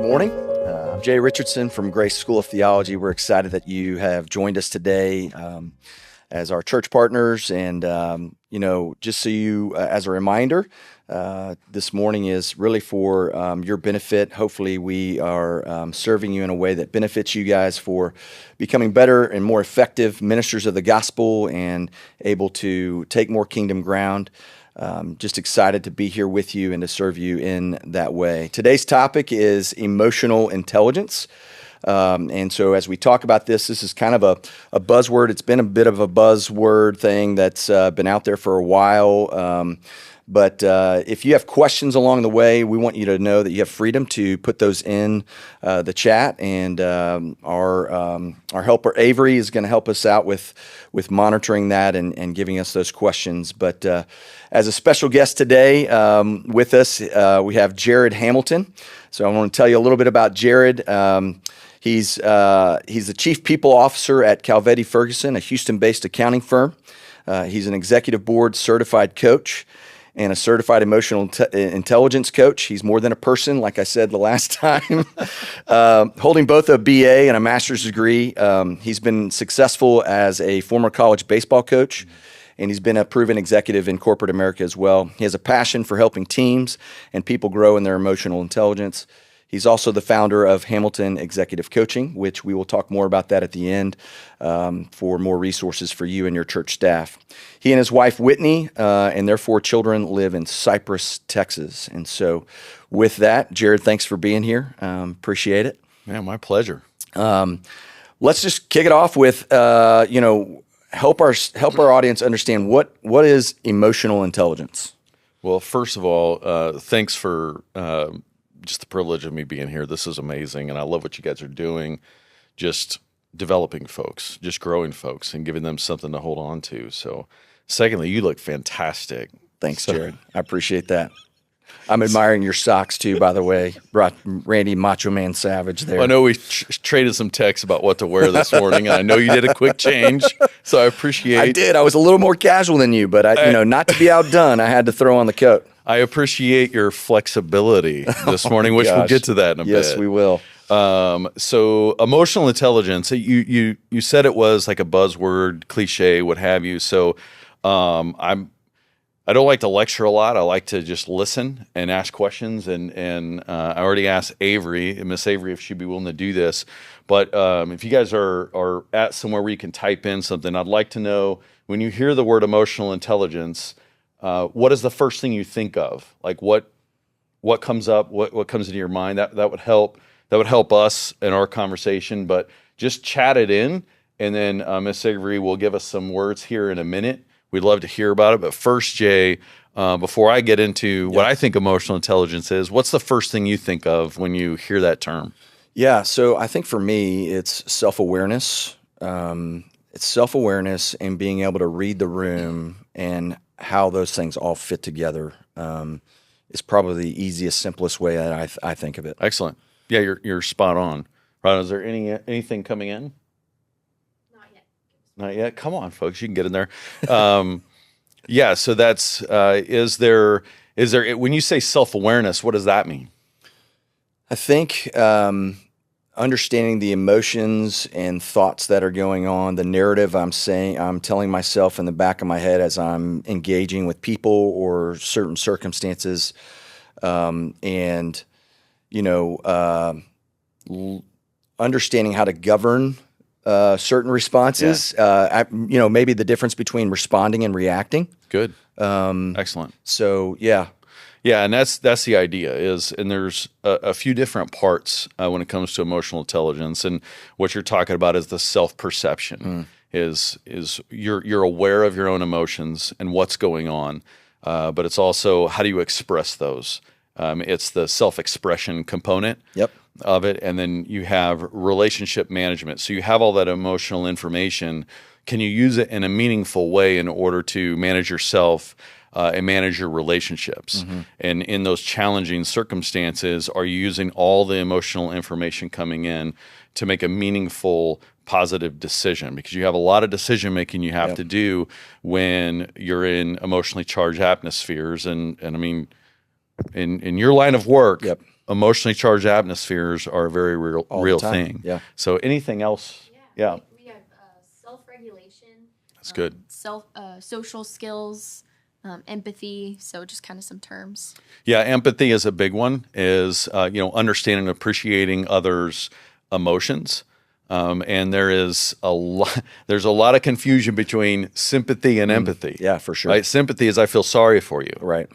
morning. I'm Jay Richardson from Grace School of Theology. We're excited that you have joined us today as our church partners. And, just so you, as a reminder, this morning is really for your benefit. Hopefully we are serving you in a way that benefits you guys for becoming better and more effective ministers of the gospel and able to take more kingdom ground. Just excited to be here with you and to serve you in that way. Today's topic is emotional intelligence. And so as we talk about this is kind of a buzzword. It's been a bit of a buzzword thing that's been out there for a while. But if you have questions along the way, we want you to know that you have freedom to put those in the chat. And our helper Avery is going to help us out with monitoring that and giving us those questions. But as a special guest today with us, we have Jared Hamilton. So I want to tell you a little bit about Jared. He's the Chief People Officer at Calvetti Ferguson, a Houston-based accounting firm. He's an executive board certified coach and a certified emotional intelligence coach. He's more than a person, like I said the last time, holding both a BA and a master's degree. He's been successful as a former college baseball coach, and he's been a proven executive in corporate America as well. He has a passion for helping teams and people grow in their emotional intelligence. He's also the founder of Hamilton Executive Coaching, which we will talk more about that at the end for more resources for you and your church staff. He and his wife, Whitney, and their 4 children live in Cypress, Texas. And so with that, Jared, thanks for being here. Appreciate it. Yeah, my pleasure. Let's just kick it off with, help our audience understand what is emotional intelligence. Well, first of all, thanks for just the privilege of me being here. This is amazing, and I love what you guys are doing, just developing folks, just growing folks, and giving them something to hold on to. So, secondly, you look fantastic. Thanks, Jared. I appreciate that. I'm admiring your socks, too, by the way. Brought Randy Macho Man Savage there. Well, I know we traded some texts about what to wear this morning, and I know you did a quick change, so I appreciate. I did. I was a little more casual than you, but not to be outdone, I had to throw on the coat. I appreciate your flexibility this morning, which we'll get to that in a bit. Yes, we will. So emotional intelligence, you said it was like a buzzword, cliche, what have you. So I don't like to lecture a lot. I like to just listen and ask questions. And I already asked Miss Avery, if she'd be willing to do this. But if you guys are at somewhere where you can type in something, I'd like to know, when you hear the word emotional intelligence, what is the first thing you think of? Like what comes up? What comes into your mind? That would help. That would help us in our conversation. But just chat it in, and then Miss Avery will give us some words here in a minute. We'd love to hear about it. But first, Jay, before I get into what I think emotional intelligence is, what's the first thing you think of when you hear that term? Yeah. So I think for me, it's self-awareness. It's self-awareness and being able to read the room and how those things all fit together is probably the easiest, simplest way that I think of it. Excellent. Yeah, you're spot on. Right? Is there anything coming in? Not yet. Not yet. Come on, folks, you can get in there. Yeah. So that's is there when you say self-awareness, what does that mean? I think understanding the emotions and thoughts that are going on, the narrative I'm telling myself in the back of my head as I'm engaging with people or certain circumstances, understanding how to govern certain responses. Maybe the difference between responding and reacting. Good. Excellent. So yeah. Yeah, and that's the idea and there's a few different parts when it comes to emotional intelligence, and what you're talking about is the self-perception. Is you're aware of your own emotions and what's going on, but it's also how do you express those. It's the self-expression component of it, and then you have relationship management. So you have all that emotional information. Can you use it in a meaningful way in order to manage yourself and manage your relationships? Mm-hmm. And in those challenging circumstances, are you using all the emotional information coming in to make a meaningful, positive decision? Because you have a lot of decision making you have to do when you're in emotionally charged atmospheres. And I mean, in your line of work, emotionally charged atmospheres are a very real All the real time. thing. Yeah. So anything else? Yeah. We have self-regulation. That's good. Social skills, empathy. So just kind of some terms. Yeah, empathy is a big one. Is understanding and appreciating others' emotions, and there's a lot of confusion between sympathy and empathy. Yeah, for sure. Right? Sympathy is I feel sorry for you. Right.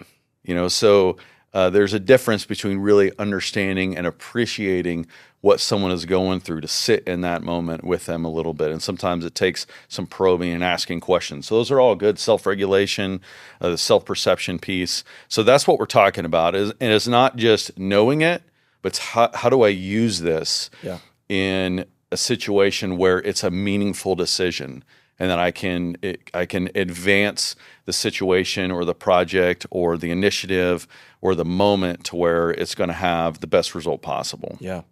So there's a difference between really understanding and appreciating what someone is going through to sit in that moment with them a little bit. And sometimes it takes some probing and asking questions. So those are all good. Self-regulation, the self-perception piece. So that's what we're talking about. And it's not just knowing it, but it's how do I use this Yeah. in a situation where it's a meaningful decision, and then I can advance the situation or the project or the initiative or the moment to where it's going to have the best result possible. Yeah.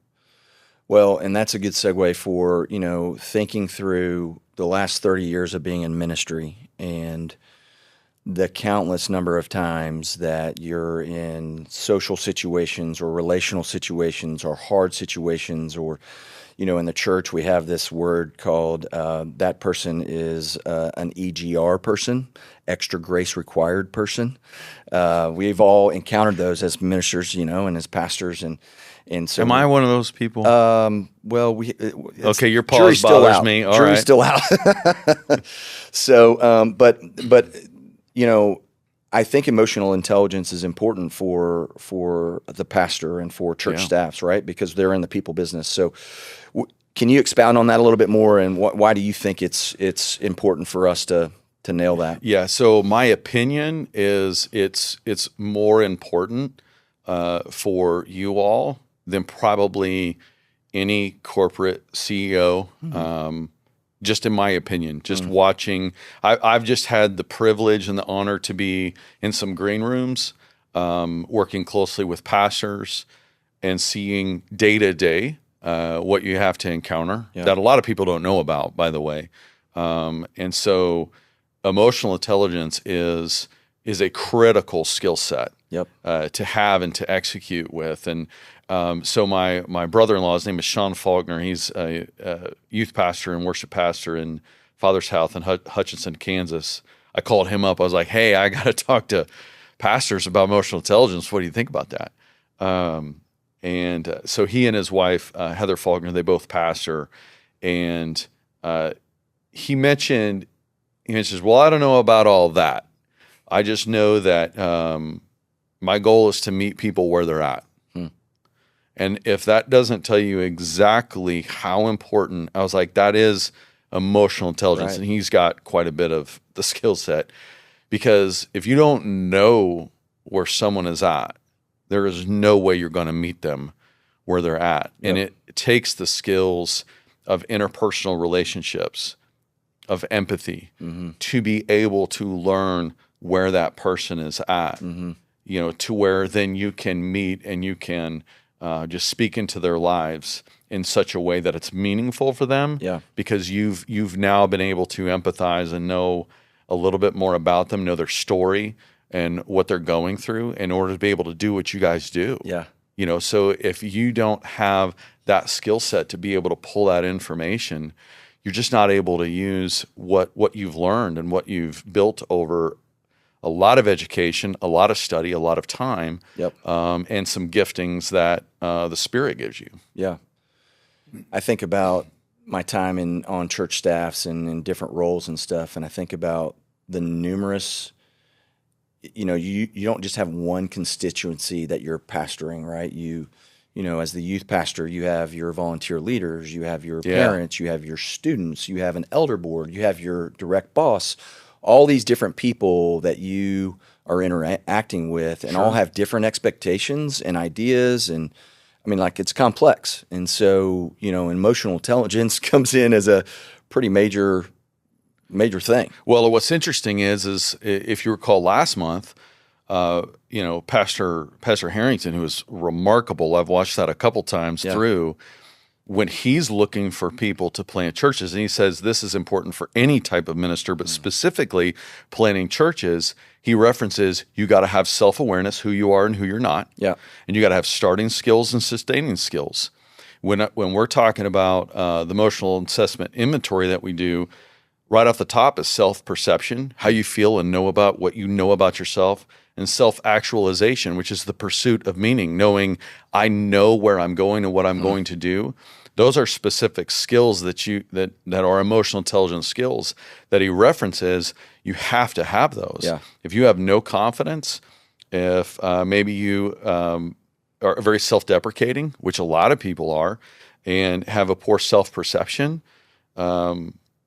Well, and that's a good segue for, thinking through the last 30 years of being in ministry and the countless number of times that you're in social situations or relational situations or hard situations, or, in the church we have this word called that person is an EGR person, extra grace required person. We've all encountered those as ministers, and as pastors, and so. Am I one of those people? Well, Okay, your pause jury's still bothers out. me. All Jury's right. still out. So, but I think emotional intelligence is important for the pastor and for church Yeah. staffs, right? Because they're in the people business. So, can you expound on that a little bit more? And why do you think it's important for us to nail that? Yeah. So my opinion is it's more important for you all than probably any corporate CEO. Just in my opinion, just watching, I've just had the privilege and the honor to be in some green rooms, working closely with pastors and seeing day to day what you have to encounter that a lot of people don't know about, by the way. And so emotional intelligence is a critical skill set to have and to execute with. And so my brother-in-law, his name is Sean Faulkner. He's a youth pastor and worship pastor in Father's House in Hutchinson, Kansas. I called him up. I was like, hey, I got to talk to pastors about emotional intelligence. What do you think about that? And so he and his wife, Heather Faulkner, they both pastor. And he mentions, well, I don't know about all that. I just know that my goal is to meet people where they're at. And if that doesn't tell you exactly how important, I was like, that is emotional intelligence. Right. And he's got quite a bit of the skill set. Because if you don't know where someone is at, there is no way you're going to meet them where they're at. And it takes the skills of interpersonal relationships, of empathy, to be able to learn where that person is at, to where then you can meet and you can just speak into their lives in such a way that it's meaningful for them. Yeah. Because you've now been able to empathize and know a little bit more about them, know their story and what they're going through in order to be able to do what you guys do. Yeah. So if you don't have that skill set to be able to pull that information, you're just not able to use what you've learned and what you've built over a lot of education, a lot of study, a lot of time, and some giftings that the Spirit gives you. Yeah. I think about my time on church staffs and in different roles and stuff, and I think about the numerous, you don't just have one constituency that you're pastoring, right? You as the youth pastor, you have your volunteer leaders, you have your parents, you have your students, you have an elder board, you have your direct boss, all these different people that you are interacting with, and all have different expectations and ideas, and it's complex. And so, emotional intelligence comes in as a pretty major thing. Well, what's interesting is if you recall last month, Pastor Harrington, who was remarkable, I've watched that a couple times through, when he's looking for people to plant churches, and he says this is important for any type of minister, but specifically planting churches, he references you got to have self-awareness, who you are and who you're not. Yeah. And you got to have starting skills and sustaining skills. When we're talking about the emotional assessment inventory that we do, right off the top is self-perception, how you feel and know about what you know about yourself, and self-actualization, which is the pursuit of meaning, knowing I know where I'm going and what I'm going to do. Those are specific skills that are emotional intelligence skills that he references. You have to have those. Yeah. If you have no confidence, if maybe you are very self-deprecating, which a lot of people are, and have a poor self-perception,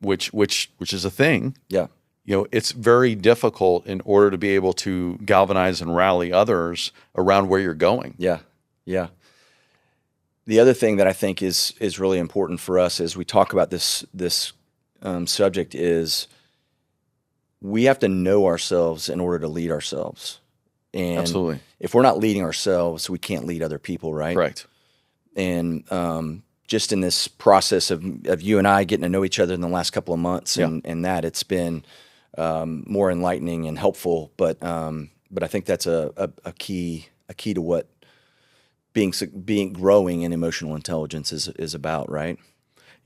which is a thing. Yeah. It's very difficult in order to be able to galvanize and rally others around where you're going. Yeah. Yeah. The other thing that I think is really important for us as we talk about this subject is we have to know ourselves in order to lead ourselves. And Absolutely. if we're not leading ourselves, we can't lead other people, right? Right. And just in this process of you and I getting to know each other in the last couple of months, and that it's been more enlightening and helpful. But I think that's a key to what being growing in emotional intelligence is about, right?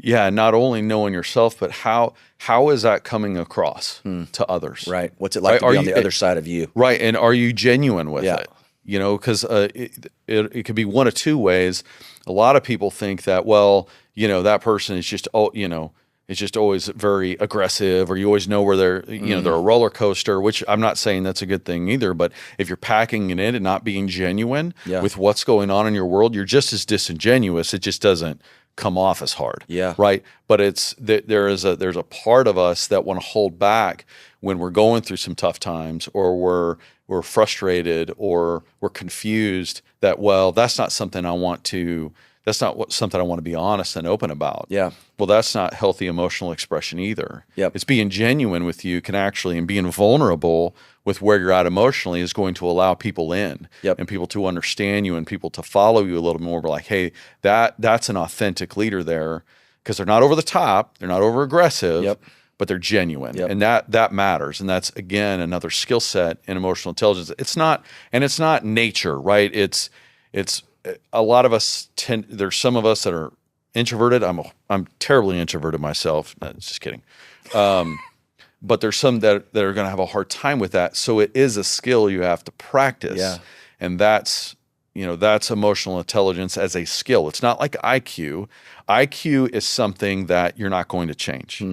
Yeah, not only knowing yourself, but how is that coming across to others? Right. What's it like to be on the other side of you? Right, and are you genuine with Yeah. it? Because it could be one of two ways. A lot of people think that, well, that person is just, it's just always very aggressive, or you always know where they're, they're a roller coaster, which I'm not saying that's a good thing either. But if you're packing it in and not being genuine with what's going on in your world, you're just as disingenuous. It just doesn't come off as hard. Yeah. Right. But there's a part of us that want to hold back when we're going through some tough times, or we're frustrated, or we're confused that, well, that's not something I want to be honest and open about. Yeah. Well, that's not healthy emotional expression either. Yep. It's being genuine with you and being vulnerable with where you're at emotionally is going to allow people in, Yep. and people to understand you and people to follow you a little more. We're like, hey, that's an authentic leader there, because they're not over the top, they're not over aggressive, Yep. but they're genuine. Yep. And that matters. And that's, again, another skill set in emotional intelligence. It's not nature, right? It's a lot of us there's some of us that are introverted. I'm terribly introverted myself. No, just kidding. But there's some that are going to have a hard time with that. So it is a skill you have to practice. Yeah. And that's emotional intelligence as a skill. It's not like IQ. IQ is something that you're not going to change.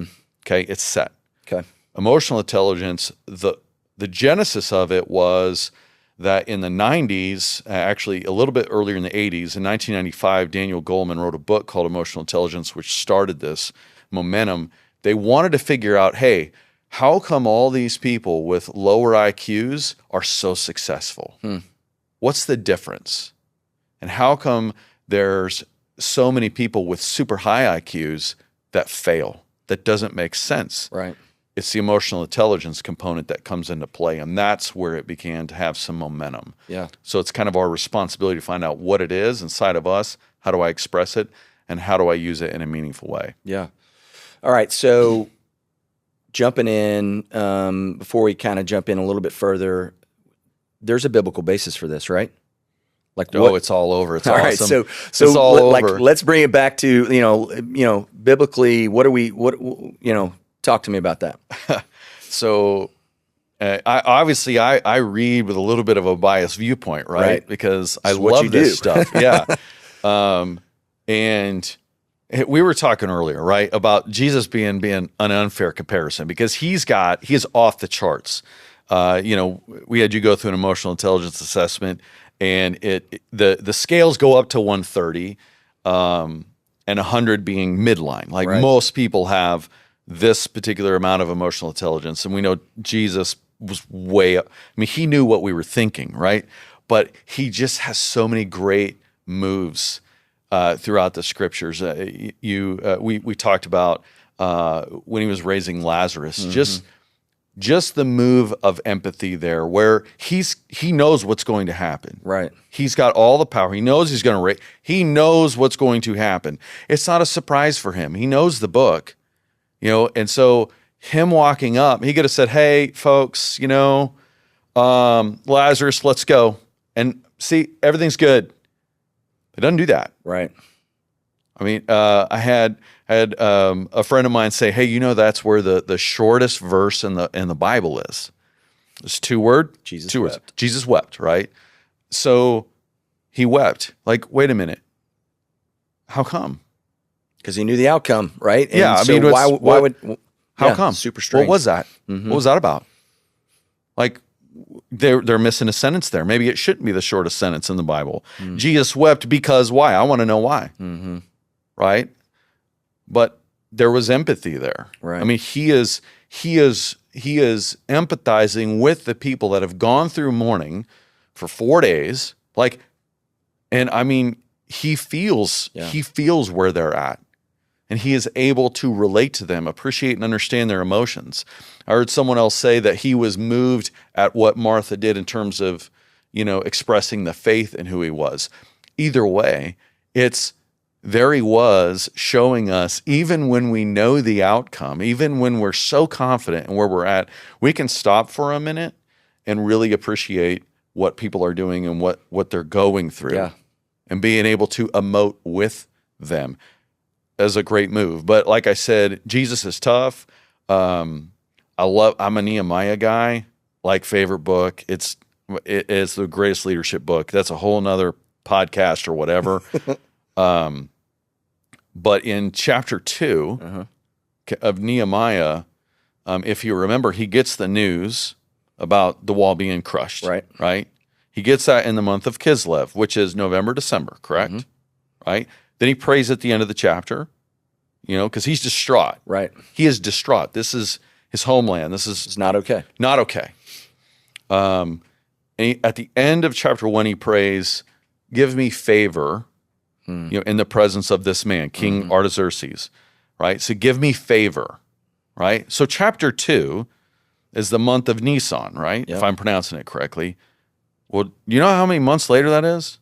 Okay. It's set. Okay. Emotional intelligence, the genesis of it was that in the 90s, actually a little bit earlier in the 80s, in 1995, Daniel Goleman wrote a book called Emotional Intelligence, which started this momentum. They wanted to figure out, hey, how come all these people with lower IQs are so successful? What's the difference? And how come there's so many people with super high IQs that fail? That doesn't make sense. Right. It's the emotional intelligence component that comes into play, and that's where it began to have some momentum. Yeah. So it's kind of our responsibility to find out what it is inside of us, how do I express it, and how do I use it in a meaningful way. Yeah. All right. So jumping in, before we kind of jump in a little bit further, there's a biblical basis for this, right? Like, it's all over. It's all awesome. right. So it's all over. Like, let's bring it back to, biblically, talk to me about that. So I read with a little bit of a biased viewpoint, right? Because I love this stuff. Yeah. And we were talking earlier, right, about Jesus being an unfair comparison, because he is off the charts. We had you go through an emotional intelligence assessment, and the scales go up to 130, and 100 being midline. Like, most people have this particular amount of emotional intelligence. And we know Jesus was way up. I mean, he knew what we were thinking, right? But he just has so many great moves throughout the scriptures. We talked about when he was raising Lazarus, just just the move of empathy there, where he knows what's going to happen. Right. He's got all the power. He knows he's going to he knows what's going to happen. It's not a surprise for him. He knows the book, and so him walking up, he could have said, "Hey, folks, Lazarus, let's go and see everything's good." He doesn't do that. Right. I mean, I had a friend of mine say, "Hey, that's where the shortest verse in the Bible is. It's 2 words. Jesus two words. wept. Jesus wept, right? So he wept. Like, wait a minute. How come? Because he knew the outcome, right? And Yeah, I so mean, why would How yeah, come? Super strange. What was that? Mhm. What was that about? Like, they're missing a sentence there. Maybe it shouldn't be the shortest sentence in the Bible. Jesus wept because why? I want to know why. Mm-hmm. Right? But there was empathy there. Right. I mean, he is empathizing with the people that have gone through mourning for 4 days. And I mean, he feels where they're at. And he is able to relate to them, appreciate and understand their emotions. I heard someone else say that he was moved at what Martha did in terms of, expressing the faith in who he was. Either way, there he was showing us, even when we know the outcome, even when we're so confident in where we're at, we can stop for a minute and really appreciate what people are doing and what they're going through. Yeah. And being able to emote with them is a great move. But like I said, Jesus is tough. I'm a Nehemiah guy, favorite book. It is the greatest leadership book. That's a whole nother podcast or whatever. But in chapter 2 of Nehemiah, if you remember, he gets the news about the wall being crushed. Right. He gets that in the month of Kislev, which is November, December, correct? Mm-hmm. Right. Then he prays at the end of the chapter, because he's distraught. Right. He is distraught. This is his homeland. It's not okay. Not okay. And at the end of chapter 1, he prays, "Give me favor, in the presence of this man, King Artaxerxes." Right. So give me favor. Right. So chapter 2 is the month of Nisan, right? Yep. If I'm pronouncing it correctly. Well, you know how many months later that is?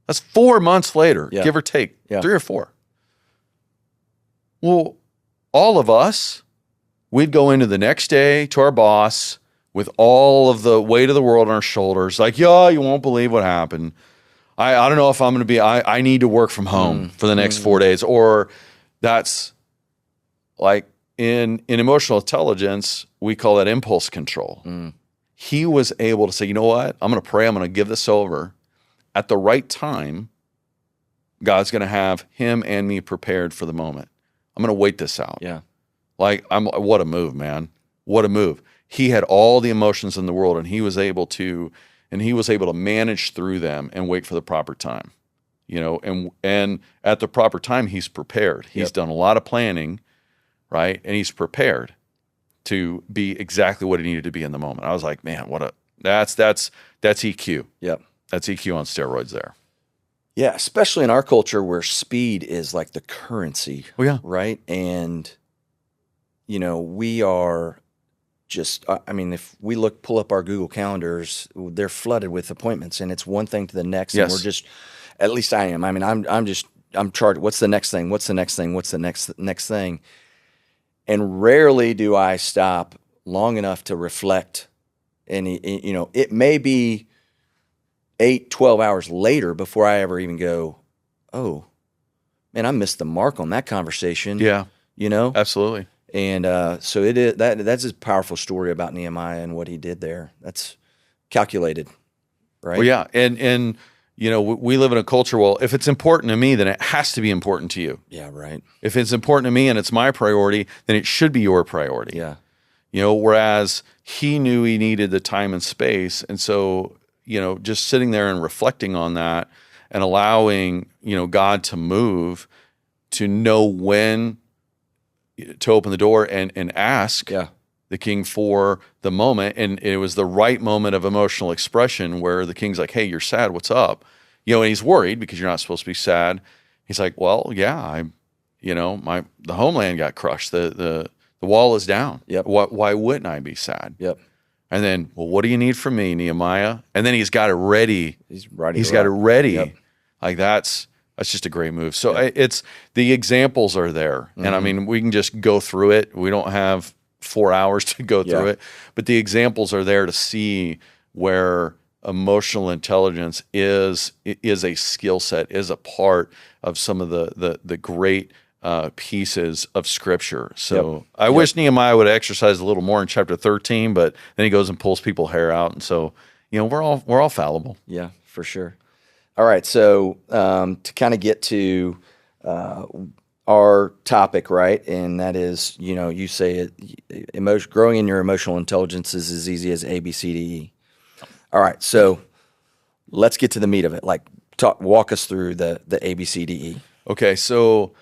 That's 4 months later, give or take, 3 or 4. Well, all of us, we'd go into the next day to our boss with all of the weight of the world on our shoulders, like, you won't believe what happened. I don't know if I'm going to be, I need to work from home for the next 4 days. Or that's like in emotional intelligence, we call that impulse control. He was able to say, you know what? I'm going to pray. I'm going to give this over. At the right time, God's going to have him and me prepared for the moment. I'm going to wait this out. Yeah. What a move, man. What a move. He had all the emotions in the world, and he was able to manage through them and wait for the proper time. And at the proper time, he's prepared. He's done a lot of planning, right? And he's prepared to be exactly what he needed to be in the moment. I was like, man, that's EQ. Yep. That's EQ on steroids there. Yeah, especially in our culture where speed is like the currency. Oh, yeah. Right? And, we are just, if we pull up our Google calendars, they're flooded with appointments, and it's one thing to the next. Yes. And we're just, at least I am. I'm charged. What's the next thing? What's the next thing? What's the next thing? And rarely do I stop long enough to reflect. And, it may be 8, 12 hours later before I ever even go, oh, man, I missed the mark on that conversation. Yeah. Absolutely. And so it is that's a powerful story about Nehemiah and what he did there. That's calculated, right? Well, yeah. And we live in a culture, well, if it's important to me, then it has to be important to you. Yeah, right. If it's important to me and it's my priority, then it should be your priority. Yeah. Whereas he knew he needed the time and space. And so, just sitting there and reflecting on that and allowing, God to move, to know when to open the door and ask the king for the moment. And it was the right moment of emotional expression where the king's like, hey, you're sad. What's up? And he's worried because you're not supposed to be sad. He's like, well, yeah, the homeland got crushed. The The wall is down. Yep. Why wouldn't I be sad? Yep. And then, well, what do you need from me, Nehemiah? And then he's got it ready. He's ready. He's got it ready. Yep. Like that's just a great move. So it's the examples are there. And I mean, we can just go through it. We don't have 4 hours to go through it, but the examples are there to see where emotional intelligence is a skill set, is a part of some of the great pieces of Scripture. So I wish Nehemiah would exercise a little more in chapter 13, but then he goes and pulls people's hair out, and so we're all fallible. Yeah, for sure. All right, so to kind of get to our topic, right, and that is, you say it, growing in your emotional intelligence is as easy as A, B, C, D, E. All right, so let's get to the meat of it. Like, walk us through the A, B, C, D, E. Okay, so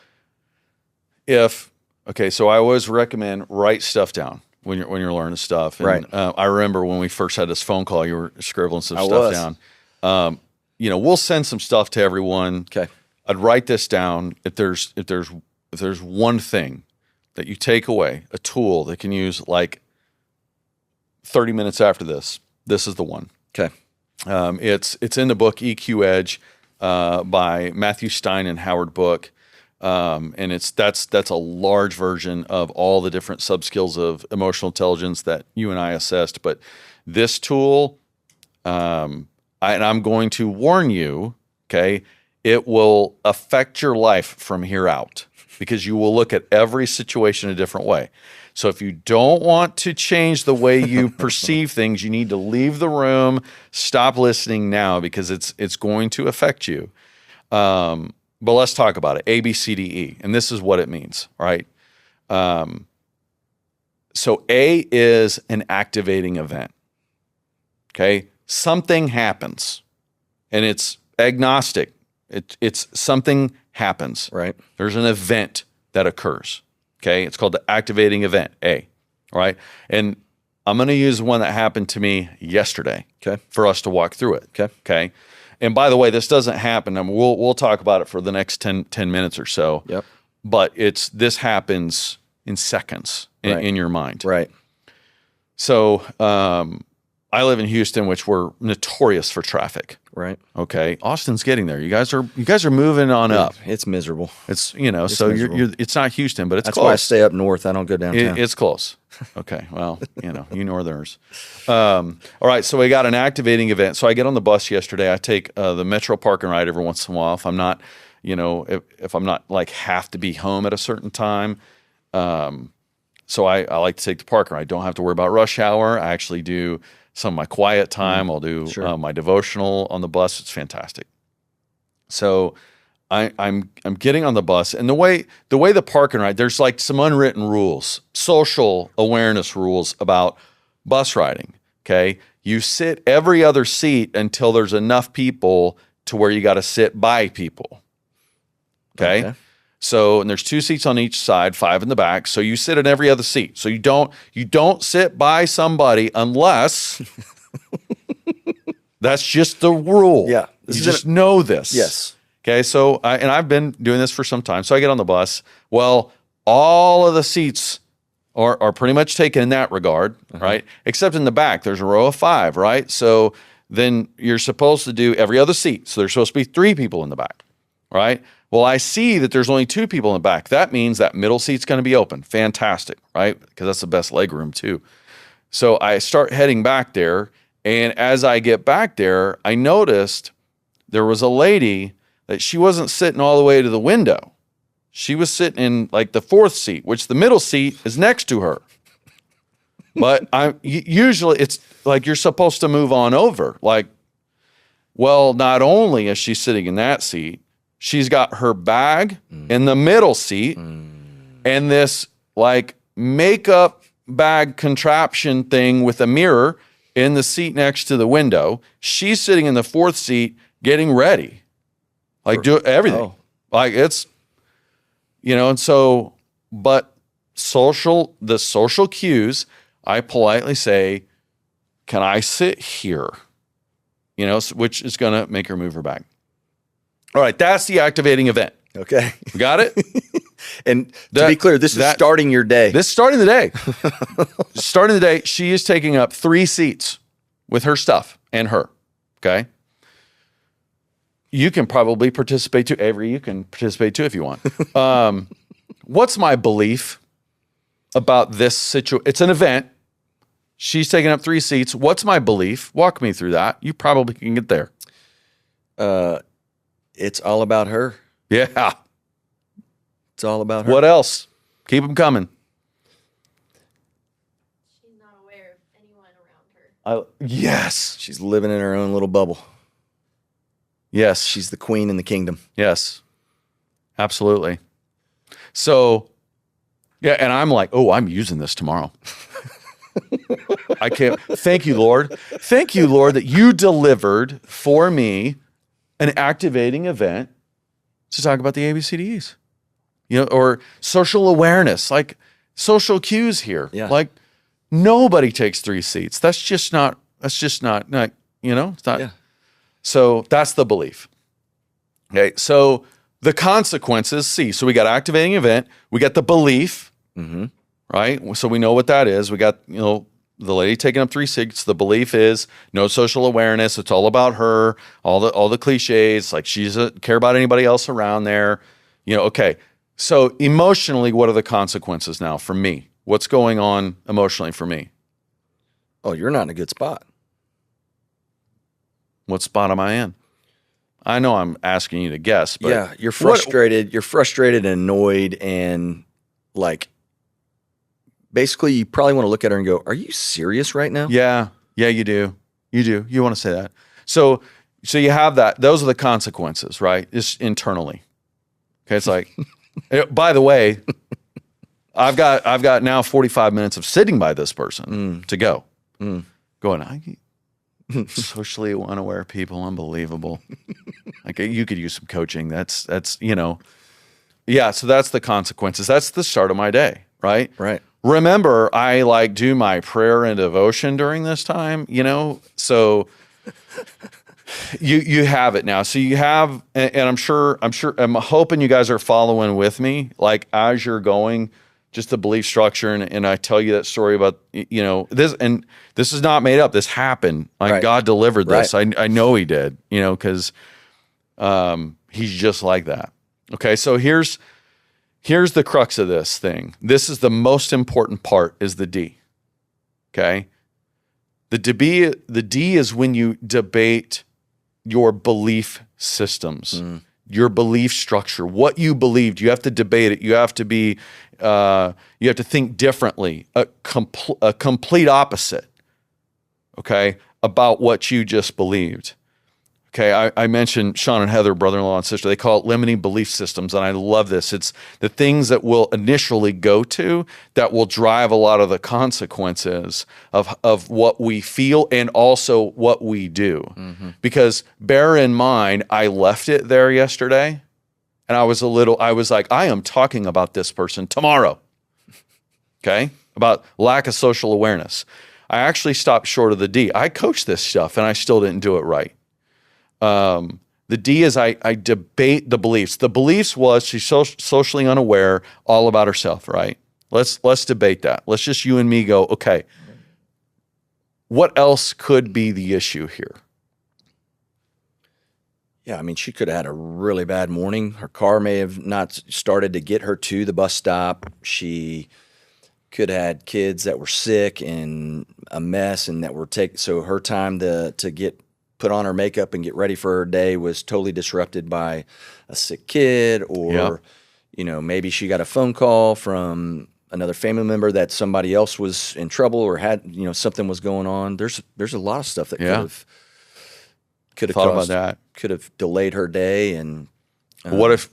so I always recommend write stuff down when you're learning stuff. And, right. I remember when we first had this phone call, you were scribbling some stuff down. We'll send some stuff to everyone. Okay. I'd write this down. If there's one thing that you take away, a tool that can use like 30 minutes after this is the one. Okay. It's in the book EQ Edge by Matthew Stein and Howard Book. And that's a large version of all the different subskills of emotional intelligence that you and I assessed. But this tool, and I'm going to warn you, okay, it will affect your life from here out because you will look at every situation a different way. So if you don't want to change the way you perceive things, you need to leave the room, stop listening now because it's going to affect you. But let's talk about it. A, B, C, D, E. And this is what it means, right? So A is an activating event. Okay? Something happens. And it's agnostic. It's something happens. Right. There's an event that occurs. Okay? It's called the activating event, A. All right? And I'm going to use one that happened to me yesterday. Okay. For us to walk through it. Okay. Okay? And by the way, this doesn't happen. I mean, we'll talk about it for the next 10 minutes or so. Yep. But this happens in seconds in your mind. Right. So I live in Houston, which we're notorious for traffic. Right. Okay. Austin's getting there. You guys are moving on up. It's miserable. It's so miserable. you're it's not Houston, but it's That's close. why I stay up north. I don't go downtown. It's close. Okay. Well, you Northerners. All right. So we got an activating event. So I get on the bus yesterday. I take the Metro Park and Ride every once in a while. If I'm not, if I'm not like have to be home at a certain time. So I like to take the park and ride. I don't have to worry about rush hour. I actually do some of my quiet time. I'll do my devotional on the bus. It's fantastic. So I'm getting on the bus, and the way the park and ride, there's like some unwritten rules, social awareness rules about bus riding. Okay, you sit every other seat until there's enough people to where you got to sit by people. Okay. So, and there's 2 seats on each side, 5 in the back. So you sit in every other seat. So you don't sit by somebody unless that's just the rule. Yeah. You just know this. Yes. Okay. So, I've been doing this for some time. So I get on the bus. Well, all of the seats are pretty much taken in that regard, right? Except in the back, there's a row of 5, right? So then you're supposed to do every other seat. So there's supposed to be 3 people in the back, right? Well, I see that there's only 2 people in the back. That means that middle seat's going to be open. Fantastic, right? Because that's the best leg room too. So I start heading back there, and as I get back there, I noticed there was a lady that she wasn't sitting all the way to the window. She was sitting in like the 4th seat, which the middle seat is next to her. But usually it's like you're supposed to move on over. Like, well, not only is she sitting in that seat, she's got her bag in the middle seat and this like makeup bag contraption thing with a mirror in the seat next to the window. She's sitting in the 4th seat getting ready. Like do everything. Oh. Like it's, and so, but the social cues, I politely say, can I sit here? Which is going to make her move her bag. All right, that's the activating event. Okay. Got it? And to be clear, this is starting your day. This is starting the day. Starting the day, she is taking up 3 seats with her stuff and her. Okay. You can probably participate too. Avery, you can participate too if you want. What's my belief about this situation? It's an event. She's taking up 3 seats. What's my belief? Walk me through that. You probably can get there. It's all about her. Yeah. It's all about her. What else? Keep them coming. She's not aware of anyone around her. Yes. She's living in her own little bubble. Yes. She's the queen in the kingdom. Yes. Absolutely. So, yeah, and I'm like, oh, I'm using this tomorrow. I can't. Thank you, Lord. Thank you, Lord, that you delivered for me an activating event to talk about the ABCDEs, or social awareness, like social cues here. Yeah. Like nobody takes 3 seats. That's just not, it's not. Yeah. So that's the belief. Okay. So the consequences, so we got activating event, we got the belief, right? So we know what that is. We got, the lady taking up 3 seats. The belief is no social awareness. It's all about her. All the cliches, like she doesn't care about anybody else around there. Okay. So emotionally, what are the consequences now for me? What's going on emotionally for me? Oh, you're not in a good spot. What spot am I in? I know I'm asking you to guess, but yeah, you're frustrated. You're frustrated and annoyed, and like, basically, you probably want to look at her and go, "Are you serious right now?" Yeah, you do. You want to say that. So you have that. Those are the consequences, right? Just internally. Okay, it's like, by the way, I've got now 45 minutes of sitting by this person to go. Going, socially unaware people, unbelievable. Like you could use some coaching. That's yeah. So that's the consequences. That's the start of my day, right? Right. Remember, I do my prayer and devotion during this time. So you have it now. So you have, and I'm hoping you guys are following with me. Like as you're going, just the belief structure, and I tell you that story about this, and this is not made up. This happened. Like right. God delivered this. Right. I know He did. Because He's just like that. Okay, so here's the crux of this thing. This is the most important part. Is the D. Okay, the D is when you debate your belief systems. Your belief structure, what you believed, you have to debate it. You have to be, you have to think differently, a complete opposite, okay, about what you just believed. Okay, I mentioned Sean and Heather, brother-in-law and sister. They call it limiting belief systems, and I love this. It's the things that we'll initially go to that will drive a lot of the consequences of what we feel and also what we do. Because bear in mind, I left it there yesterday, and I was like, I am talking about this person tomorrow. Okay, about lack of social awareness. I actually stopped short of the D. I coached this stuff, and I still didn't do it right. The D is I debate the beliefs. The beliefs was she's socially unaware, all about herself, right? Let's debate that. Let's just you and me go, okay, what else could be the issue here? Yeah, I mean, she could have had a really bad morning. Her car may have not started to get her to the bus stop. She could have had kids that were sick and a mess and that were so her time to get put on her makeup and get ready for her day was totally disrupted by a sick kid, or maybe she got a phone call from another family member that somebody else was in trouble or had something was going on. There's a lot of stuff that could have thought about that. Could have delayed her day. And what if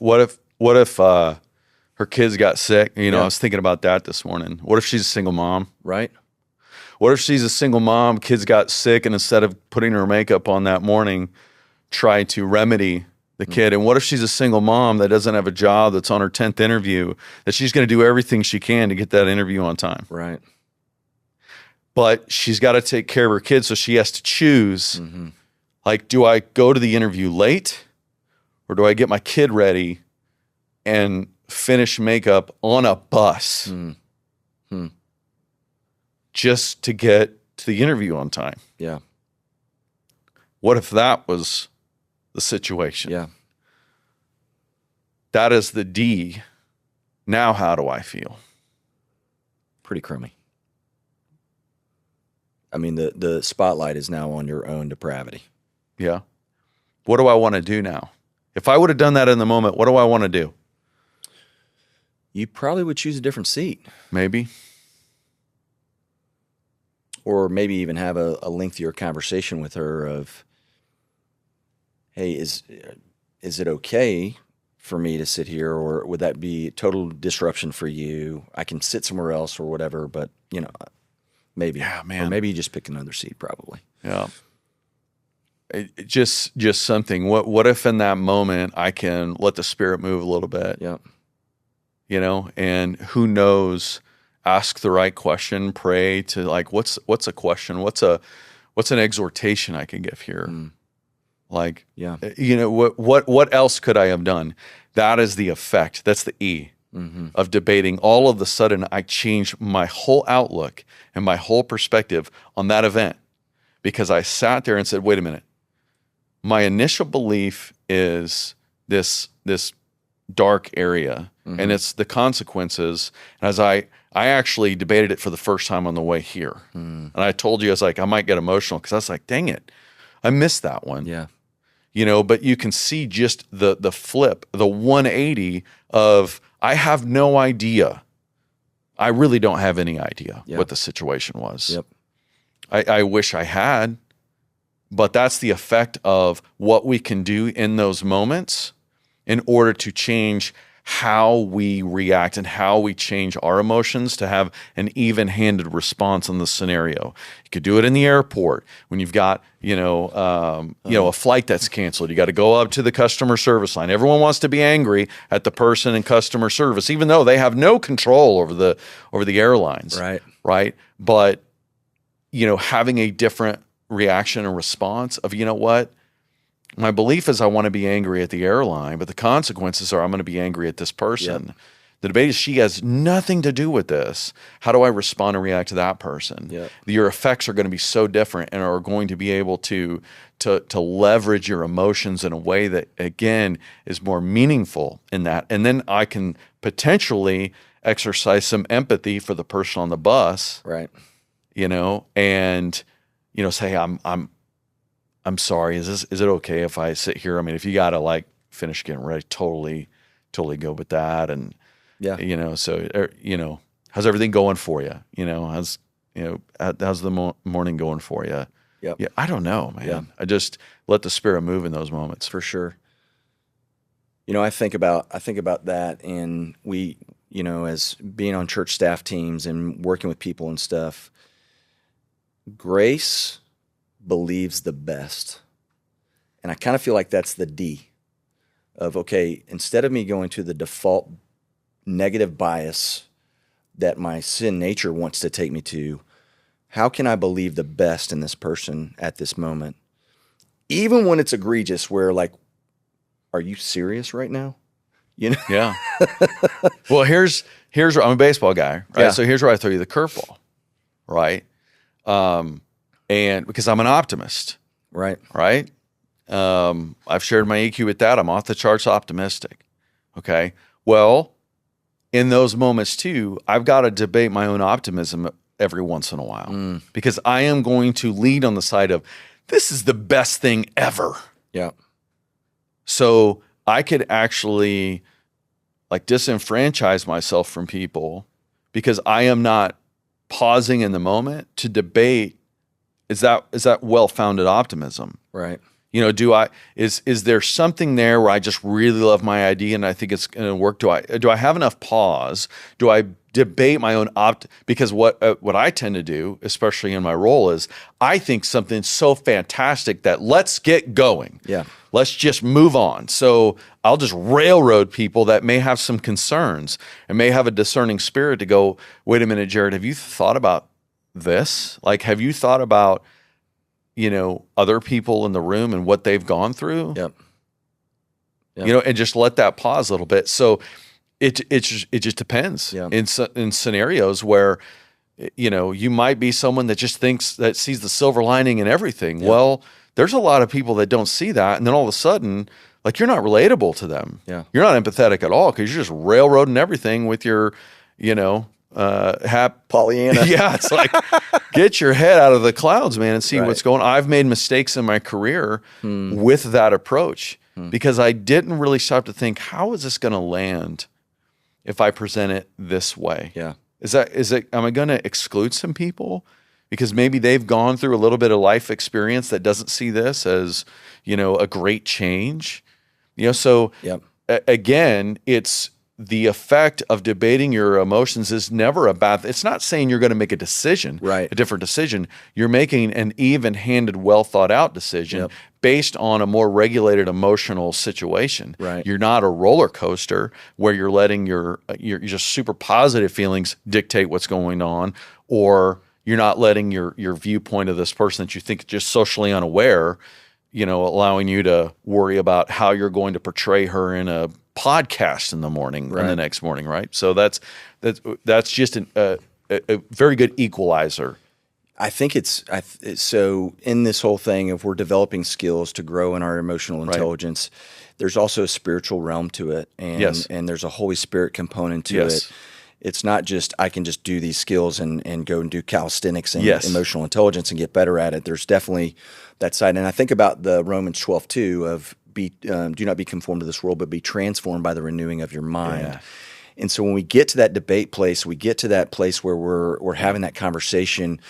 her kids got sick? I was thinking about that this morning. What if she's a single mom? Right. What if she's a single mom, kids got sick, and instead of putting her makeup on that morning, try to remedy the kid? And what if she's a single mom that doesn't have a job, that's on her 10th interview, that she's going to do everything she can to get that interview on time? Right. But she's got to take care of her kids, so she has to choose, like, do I go to the interview late, or do I get my kid ready and finish makeup on a bus just to get to the interview on time. Yeah. What if that was the situation? Yeah. That is the D. Now how do I feel? Pretty crummy. I mean, the spotlight is now on your own depravity. Yeah. What do I want to do now? If I would have done that in the moment, what do I want to do? You probably would choose a different seat. Maybe. Or maybe even have a lengthier conversation with her of, hey, is it okay for me to sit here, or would that be total disruption for you? I can sit somewhere else or whatever, but maybe. Yeah, man. Or maybe you just pick another seat, probably. Yeah. Just something. What if in that moment I can let the Spirit move a little bit? Yeah. And who knows, ask the right question, pray to like, what's a question? What's an exhortation I can give here? Like, yeah. What else could I have done? That is the effect. That's the E of debating. All of a sudden, I changed my whole outlook and my whole perspective on that event because I sat there and said, wait a minute. My initial belief is this dark area, and it's the consequences. And as I actually debated it for the first time on the way here, and I told you, I was like, I might get emotional because I was like, dang it, I missed that one. Yeah. But you can see just the flip, the 180 of I have no idea. I really don't have any idea what the situation was. Yep. I wish I had, but that's the effect of what we can do in those moments in order to change how we react and how we change our emotions to have an even-handed response in the scenario. You could do it in the airport when you've got, a flight that's canceled. You got to go up to the customer service line. Everyone wants to be angry at the person in customer service, even though they have no control over the airlines. Right. Right. But, having a different reaction and response of, what? My belief is I want to be angry at the airline, but the consequences are I'm going to be angry at this person. Yep. The debate is she has nothing to do with this. How do I respond and react to that person? Yep. Your effects are going to be so different and are going to be able to leverage your emotions in a way that, again, is more meaningful in that. And then I can potentially exercise some empathy for the person on the bus. Right. And say I'm sorry. Is it okay if I sit here? I mean, if you got to like finish getting ready, totally go with that. And how's everything going for you? How's the morning going for you? Yep. Yeah. I don't know, man. Yeah. I just let the Spirit move in those moments. For sure. I think about that, and we, as being on church staff teams and working with people and stuff, Grace believes the best. And I kind of feel like that's the D of, okay, instead of me going to the default negative bias that my sin nature wants to take me to, how can I believe the best in this person at this moment? Even when it's egregious, where like, are you serious right now? Yeah. Well, here's where I'm a baseball guy, right? Yeah. So here's where I throw you the curveball, right? And because I'm an optimist, Right. I've shared my EQ with that. I'm off the charts optimistic. Okay. Well, in those moments too, I've got to debate my own optimism every once in a while because I am going to lead on the side of this is the best thing ever. Yeah. So I could actually like disenfranchise myself from people because I am not pausing in the moment to debate. Is that well-founded optimism? Right. Is there something there where I just really love my idea and I think it's going to work? Do I have enough pause? Do I debate my own because what I tend to do, especially in my role, is I think something's so fantastic that let's get going. Yeah. Let's just move on. So I'll just railroad people that may have some concerns and may have a discerning spirit to go, wait a minute, Jared, have you thought about this? Like, have you thought about, other people in the room and what they've gone through? Yep. And just let that pause a little bit. So It just depends. Yeah. In scenarios where, you might be someone that just sees the silver lining in everything. Yeah. Well, there's a lot of people that don't see that, and then all of a sudden, like, you're not relatable to them. Yeah. You're not empathetic at all because you're just railroading everything with your, Pollyanna. Yeah, it's like, get your head out of the clouds, man, and see Right. what's going on. I've made mistakes in my career with that approach because I didn't really stop to think, how is this going to land if I present it this way? Yeah. Am I going to exclude some people because maybe they've gone through a little bit of life experience that doesn't see this as, a great change? So Yep. Again, it's the effect of debating your emotions is never a bad. It's not saying you're going to make a decision, Right. a different decision. You're making an even-handed, well thought out decision Yep. based on a more regulated emotional situation. Right. You're not a roller coaster where you're letting your just super positive feelings dictate what's going on, or you're not letting your viewpoint of this person that you think is just socially unaware, allowing you to worry about how you're going to portray her in a podcast in the morning and the Right. next morning, right? So that's just a very good equalizer. I think so in this whole thing, if we're developing skills to grow in our emotional intelligence, there's also a spiritual realm to it. And, Yes. and there's a Holy Spirit component to Yes. it. It's not just I can just do these skills and go and do calisthenics and Yes. emotional intelligence and get better at it. There's definitely that side. And I think about the Romans 12:2 of do not be conformed to this world, but be transformed by the renewing of your mind. Yeah. And so when we get to that debate place, we get to that place where we're having that conversation.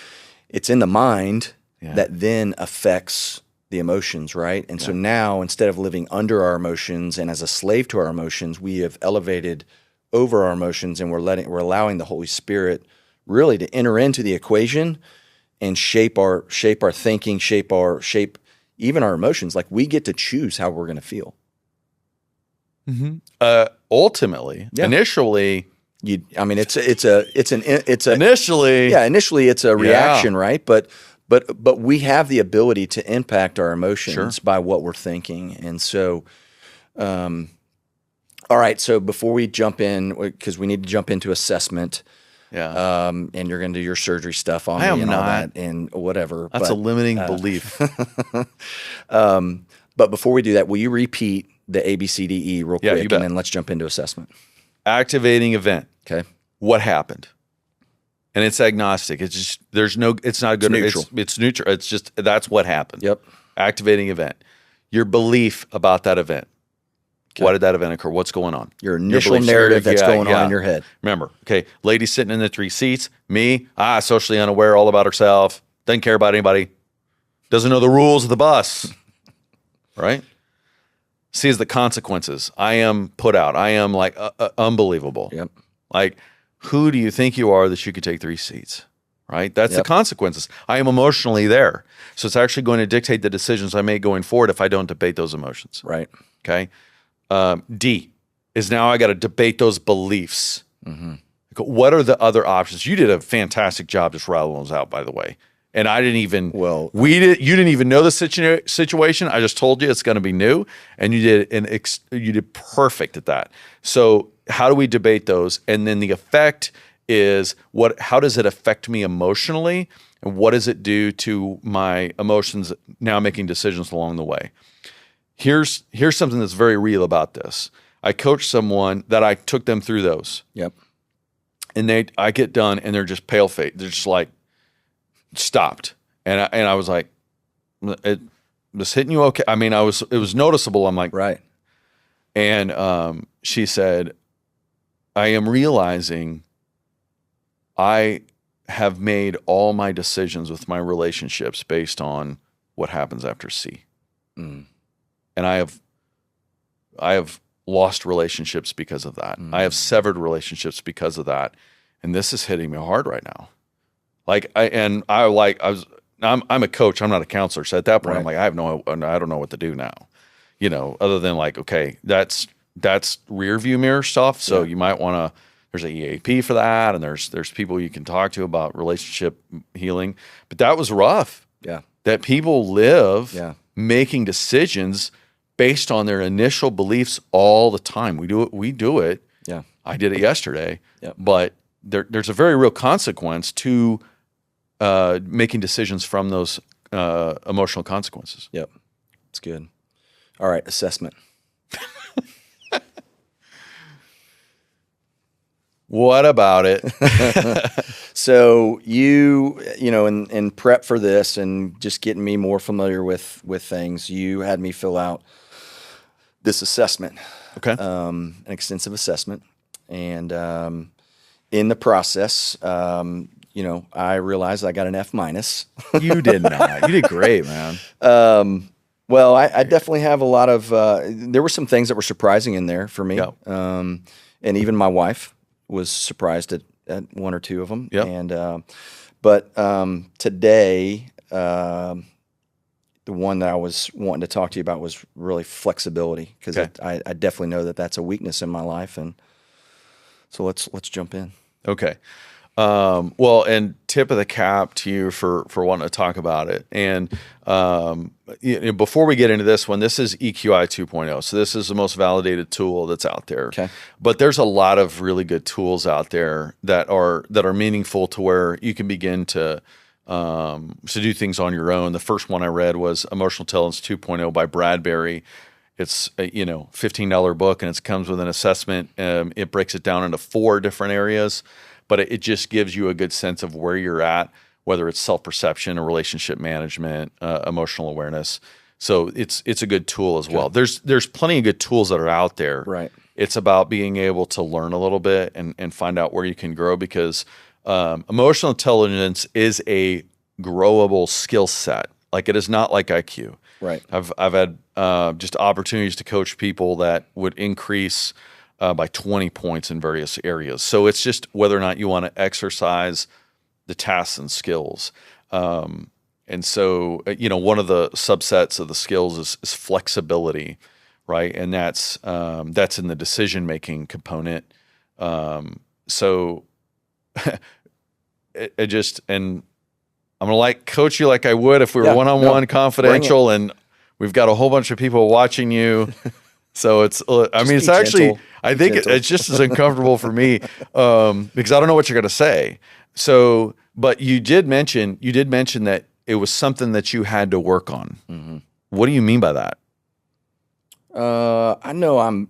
It's in the mind Yeah. that then affects the emotions, right? And so now, instead of living under our emotions and as a slave to our emotions, we have elevated over our emotions, and we're allowing the Holy Spirit really to enter into the equation and shape our thinking, shape even our emotions. Like, we get to choose how we're going to feel. Ultimately, Yeah. initially, initially it's a reaction, right? But we have the ability to impact our emotions by what we're thinking. And so, all right. So before we jump in, because we need to jump into assessment, and you're going to do your surgery stuff on I am me and all not. that and whatever. that's a but, limiting belief. but before we do that, will you repeat the ABCDE real Yeah, you quick, bet. and then let's jump into assessment. Activating event. Okay. What happened? And it's agnostic. It's just it's not good. neutral. It's neutral. It's just that's what happened. Yep. Activating event. Your belief about that event. Okay. Why did that event occur? What's going on? Your initial beliefs. narrative that's Yeah, going on yeah. in your head. Remember, okay, lady sitting in the 3 seats, me, socially unaware, all about herself, doesn't care about anybody, doesn't know the rules of the bus, right? Sees the consequences. I am put out. I am like unbelievable. Yep. Like, who do you think you are that you could take 3 seats? Right? That's the Yep. consequences. I am emotionally there. So it's actually going to dictate the decisions I make going forward if I don't debate those emotions. Right. Okay. D is now I got to debate those beliefs. Mm-hmm. What are the other options? You did a fantastic job just rattling those out, by the way. And I didn't even. Well, you didn't even know the situation. I just told you it's going to be new, and you did perfect at that. So how do we debate those? And then the effect is what? How does it affect me emotionally, and what does it do to my emotions now making decisions along the way? Here's something that's very real about this. I coached someone that I took them through those, yep. and I get done, and they're just pale faced. They're just like stopped, and I was like, "It was hitting you okay?" I mean, it was noticeable. I'm like, Right. and she said, "I am realizing I have made all my decisions with my relationships based on what happens after C. Mm. And I have lost relationships because of that. I have severed relationships because of that. And this is hitting me hard right now. I'm a coach. I'm not a counselor. So at that point, I'm like, I don't know what to do now. Other than like, okay, that's rear view mirror stuff. So you might want to, there's an EAP for that. And there's people you can talk to about relationship healing. But that was rough. Yeah. That people live making decisions based on their initial beliefs all the time. We do it. I did it yesterday. Yep. But there's a very real consequence to making decisions from those emotional consequences. Yep. It's good. All right. Assessment. What about it? So you know, in prep for this and just getting me more familiar with things, you had me fill out this assessment, Okay. an extensive assessment. And in the process, you know, I realized I got an F minus. You did not. You did great, man. Well, I definitely have a lot of, there were some things that were surprising in there for me. Yep. And even my wife was surprised at one or two of them. Yep. And, but today, the one that I was wanting to talk to you about was really flexibility, because Okay. I definitely know that that's a weakness in my life. And so let's jump in. Okay. Well, and tip of the cap to you for wanting to talk about it. And before we get into this one, this is EQI 2.0. So this is the most validated tool that's out there. Okay. But there's a lot of really good tools out there that are meaningful to where you can begin to do things on your own. The first one I read was Emotional Intelligence 2.0 by Bradbury. It's a $15 book, and it comes with an assessment. It breaks it down into 4 different areas, but it just gives you a good sense of where you're at, whether it's self-perception or relationship management, emotional awareness. So it's a good tool as well. There's plenty of good tools that are out there. Right. It's about being able to learn a little bit and find out where you can grow, because emotional intelligence is a growable skill set. Like, it is not like IQ. Right. I've had just opportunities to coach people that would increase by 20 points in various areas. So it's just whether or not you want to exercise the tasks and skills. And so, one of the subsets of the skills is flexibility, right? And that's in the decision-making component. So and I'm going to coach you like I would if we were one-on-one confidential, and we've got a whole bunch of people watching you. So it's actually, gentle. I think it's just as uncomfortable for me because I don't know what you're going to say. So, but you did mention that it was something that you had to work on. Mm-hmm. What do you mean by that? I know I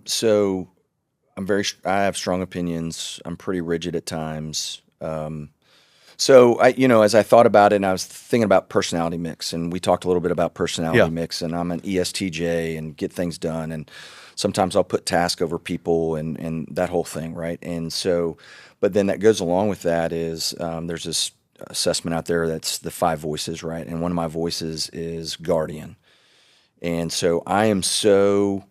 have strong opinions. I'm pretty rigid at times. So as I thought about it, and I was thinking about personality mix, and we talked a little bit about personality mix, and I'm an ESTJ and get things done. And sometimes I'll put task over people and that whole thing. Right. And so, but then that goes along with that is, there's this assessment out there that's the 5 voices. Right. And one of my voices is guardian. And so I am so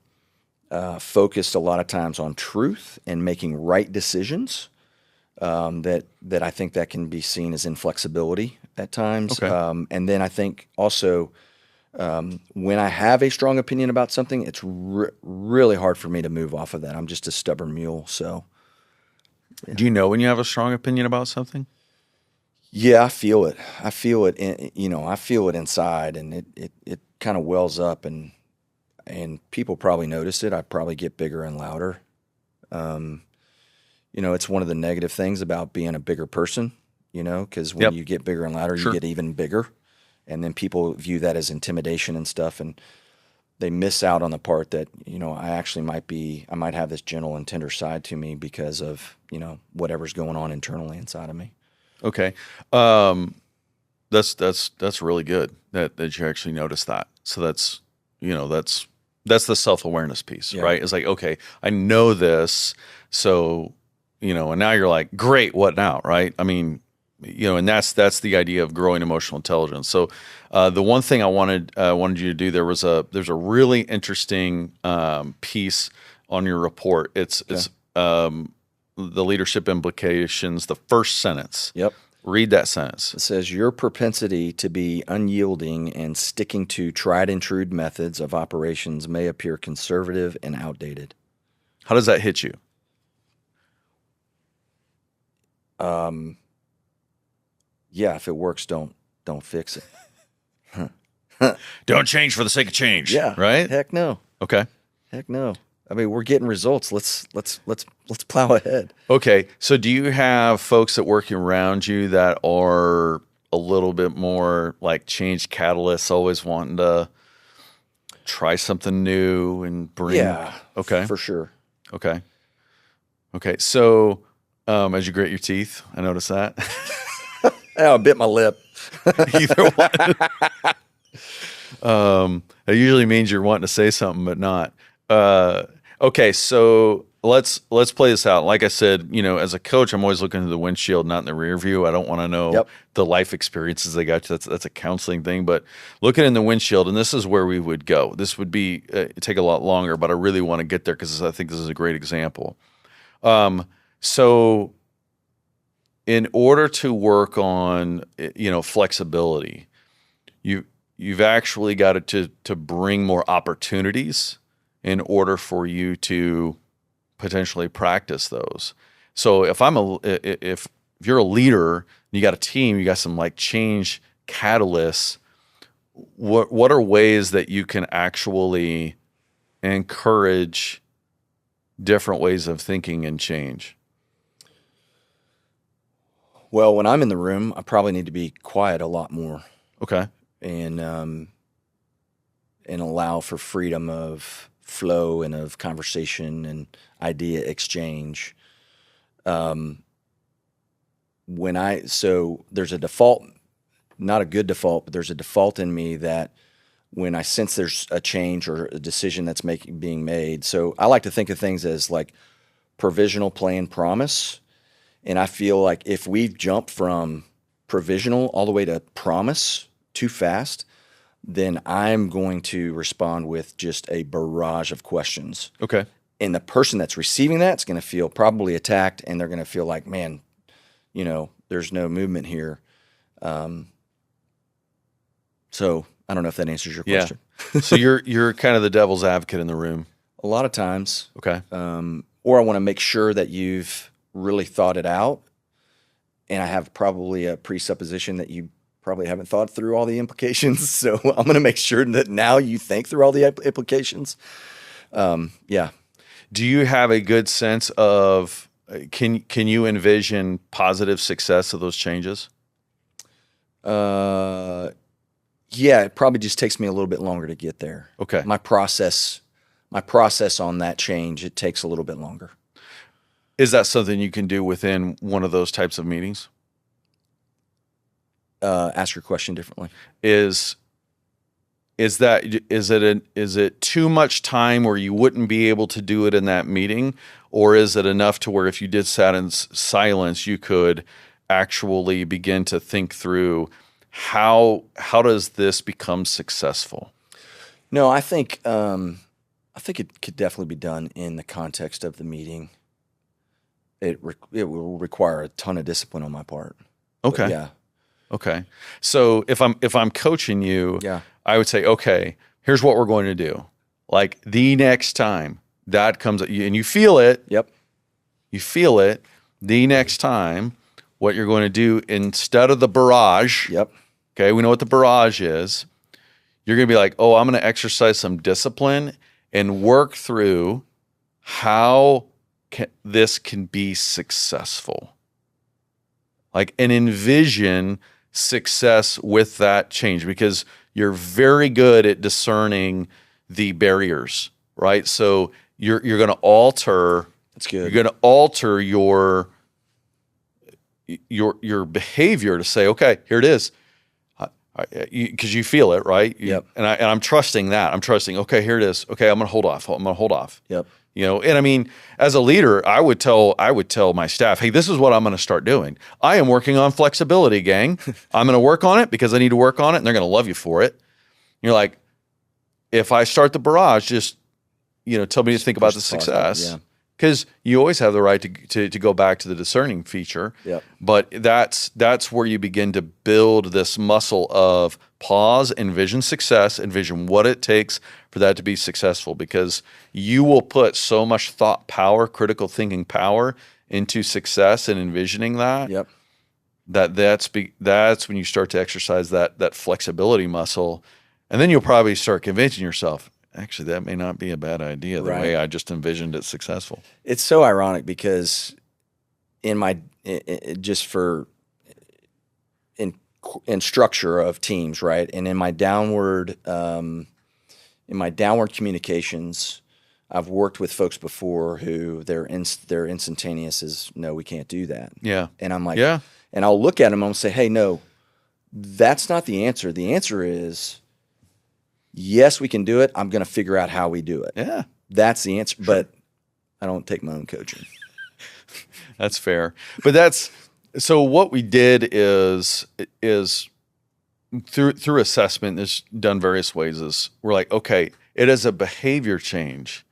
focused a lot of times on truth and making right decisions. That I think that can be seen as inflexibility at times. Okay. And then I think also when I have a strong opinion about something, it's really hard for me to move off of that. I'm just a stubborn mule. So, Do you know when you have a strong opinion about something? yeah, I feel it. I feel it. I feel it inside, and it kind of wells up, and people probably notice it. I probably get bigger and louder. It's one of the negative things about being a bigger person, because when you get bigger and louder, Sure. you get even bigger. And then people view that as intimidation and stuff. And they miss out on the part that, I actually I might have this gentle and tender side to me because of, whatever's going on internally inside of me. Okay. That's really good that you actually noticed that. So that's the self-awareness piece, right? It's like, okay, I know this. So, and now you're like, great, what now? Right. I mean, and that's the idea of growing emotional intelligence. So, the one thing I wanted you to do, there's a really interesting, piece on your report. It's the leadership implications, the first sentence. Yep. Read that sentence. It says, your propensity to be unyielding and sticking to tried and true methods of operations may appear conservative and outdated. How does that hit you? Yeah, if it works, don't fix it. Don't change for the sake of change. Yeah. Right? Heck no. Okay. Heck no. I mean, we're getting results. Let's plow ahead. Okay. So do you have folks that work around you that are a little bit more like change catalysts, always wanting to try something new and bring? Yeah. Okay. For sure. Okay. Okay. So as you grate your teeth, I noticed that. Oh, I bit my lip. Either one. It usually means you're wanting to say something, but not. Okay, so let's play this out. Like I said, as a coach, I'm always looking to the windshield, not in the rear view. I don't want to know the life experiences they got. That's a counseling thing. But looking in the windshield, and this is where we would go. This would be take a lot longer, but I really want to get there because I think this is a great example. So in order to work on flexibility, you've actually got to bring more opportunities in order for you to potentially practice those. So if you're a leader, and you got a team, you got some like change catalysts, what are ways that you can actually encourage different ways of thinking and change? Well, when I'm in the room, I probably need to be quiet a lot more. Okay. And allow for freedom of flow and of conversation and idea exchange. So there's a default, not a good default, but there's a default in me that when I sense there's a change or a decision that's being made. So I like to think of things as like provisional, plan, promise. And I feel like if we've jumped from provisional all the way to promise too fast, then I'm going to respond with just a barrage of questions. Okay. And the person that's receiving that is going to feel probably attacked, and they're going to feel like, man, there's no movement here. So I don't know if that answers your question. So you're kind of the devil's advocate in the room. A lot of times. Okay. Or I want to make sure that you've really thought it out, and I have probably a presupposition that you probably haven't thought through all the implications. So I'm going to make sure that now you think through all the implications. Yeah. Do you have a good sense of, can you envision positive success of those changes? Yeah, it probably just takes me a little bit longer to get there. Okay. My process on that change, it takes a little bit longer. Is that something you can do within one of those types of meetings? Ask your question differently. Is it too much time where you wouldn't be able to do it in that meeting, or is it enough to where if you did sat in silence, you could actually begin to think through how does this become successful? No, I think it could definitely be done in the context of the meeting. It will require a ton of discipline on my part. Okay. But yeah. Okay. So if I'm coaching you, I would say, okay, here's what we're going to do. Like the next time that comes and you feel it. Yep. You feel it. The next time, what you're going to do instead of the barrage. Yep. Okay. We know what the barrage is. You're going to be like, oh, I'm going to exercise some discipline and work through how this can be successful. Like, and envision success with that change, because you're very good at discerning the barriers, right? So you're going to alter. That's good. You're going to alter your behavior to say, okay, here it is, because you feel it, right? Yep. And I'm trusting that. I'm trusting. Okay, here it is. Okay, I'm going to hold off. I'm going to hold off. Yep. And I mean, as a leader, I would tell my staff, hey, this is what I'm going to start doing. I am working on flexibility, gang. I'm going to work on it because I need to work on it, and they're going to love you for it. You're like, if I start the barrage, just, tell me to think about the success. Because you always have the right to go back to the discerning feature. Yep. But that's where you begin to build this muscle of pause, envision success, envision what it takes for that to be successful, because you will put so much thought power, critical thinking power into success and envisioning that. Yep. That's when you start to exercise that flexibility muscle. And then you'll probably start convincing yourself, actually, that may not be a bad idea the Right. way I just envisioned it successful. It's so ironic because just for in structure of teams, right? And in my downward communications, I've worked with folks before who their instantaneous is, no, we can't do that. Yeah. And I'm like, Yeah. and I'll look at them and I'll say, hey, no, that's not the answer. The answer is, yes, we can do it. I'm going to figure out how we do it. Yeah. That's the answer. But I don't take my own coaching. That's fair. But so what we did is through assessment, it's done various ways, is we're like, okay, it is a behavior change.